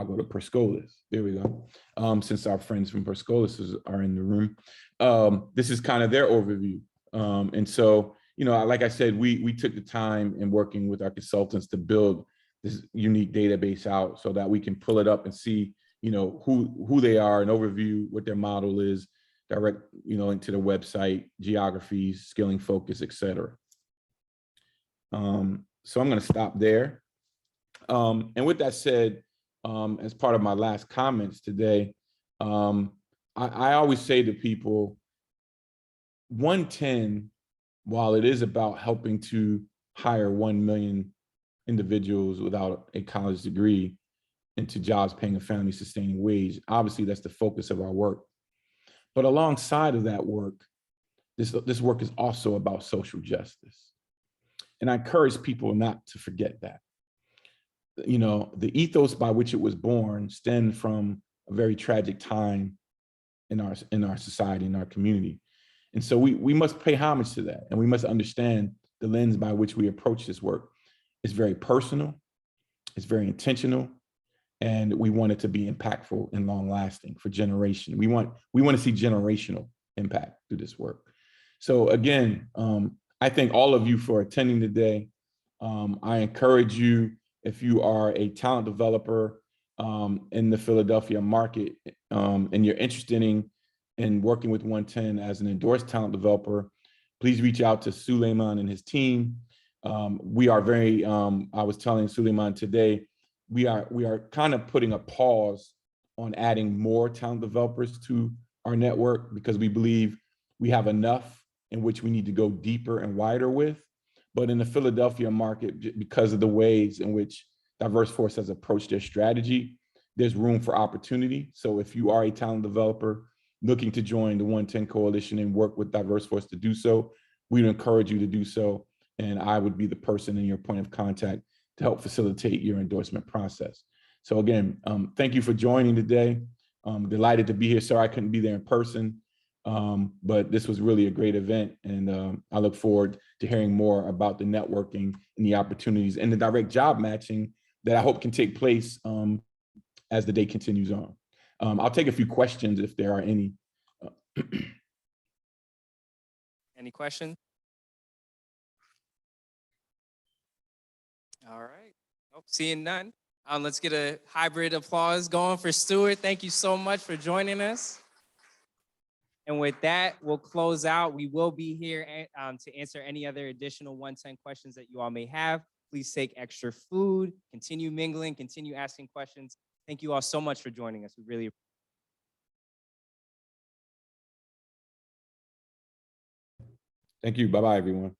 [SPEAKER 22] go to Perscolis. There we go. Since our friends from Perscolis are in the room, this is kind of their overview. And so, you know, like I said, we took the time in working with our consultants to build this unique database out so that we can pull it up and see, you know, who they are, an overview, what their model is, direct, you know, into the website, geographies, skilling focus, et cetera. So I'm going to stop there. And with that said, as part of my last comments today, I always say to people, OneTen, while it is about helping to hire 1 million individuals without a college degree into jobs paying a family sustaining wage, obviously that's the focus of our work. But alongside of that work, this work is also about social justice. And I encourage people not to forget that. You know, the ethos by which it was born stemmed from a very tragic time in our society, in our community. And so we must pay homage to that, and we must understand the lens by which we approach this work. It's very personal, it's very intentional, and we want it to be impactful and long lasting for generation. We want to see generational impact through this work. So again, I thank all of you for attending today. I encourage you, if you are a talent developer in the Philadelphia market and you're interested in working with OneTen as an endorsed talent developer, please reach out to Suleiman and his team. We are very, I was telling Suleiman today, we are kind of putting a pause on adding more talent developers to our network because we believe we have enough in which we need to go deeper and wider with. But in the Philadelphia market, because of the ways in which DiverseForce has approached their strategy, there's room for opportunity. So if you are a talent developer looking to join the OneTen Coalition and work with DiverseForce to do so, we'd encourage you to do so. And I would be the person in your point of contact to help facilitate your endorsement process. So again, thank you for joining today. I'm delighted to be here. Sorry I couldn't be there in person, but this was really a great event. And I look forward to hearing more about the networking and the opportunities and the direct job matching that I hope can take place as the day continues on. I'll take a few questions if there are any.
[SPEAKER 17] Any questions? All right. Nope, seeing none. Let's get a hybrid applause going for Stuart. Thank you so much for joining us. And with that, we'll close out. We will be here to answer any other additional OneTen questions that you all may have. Please take extra food, continue mingling, continue asking questions. Thank you all so much for joining us. We really appreciate it.
[SPEAKER 22] Thank you. Bye-bye, everyone.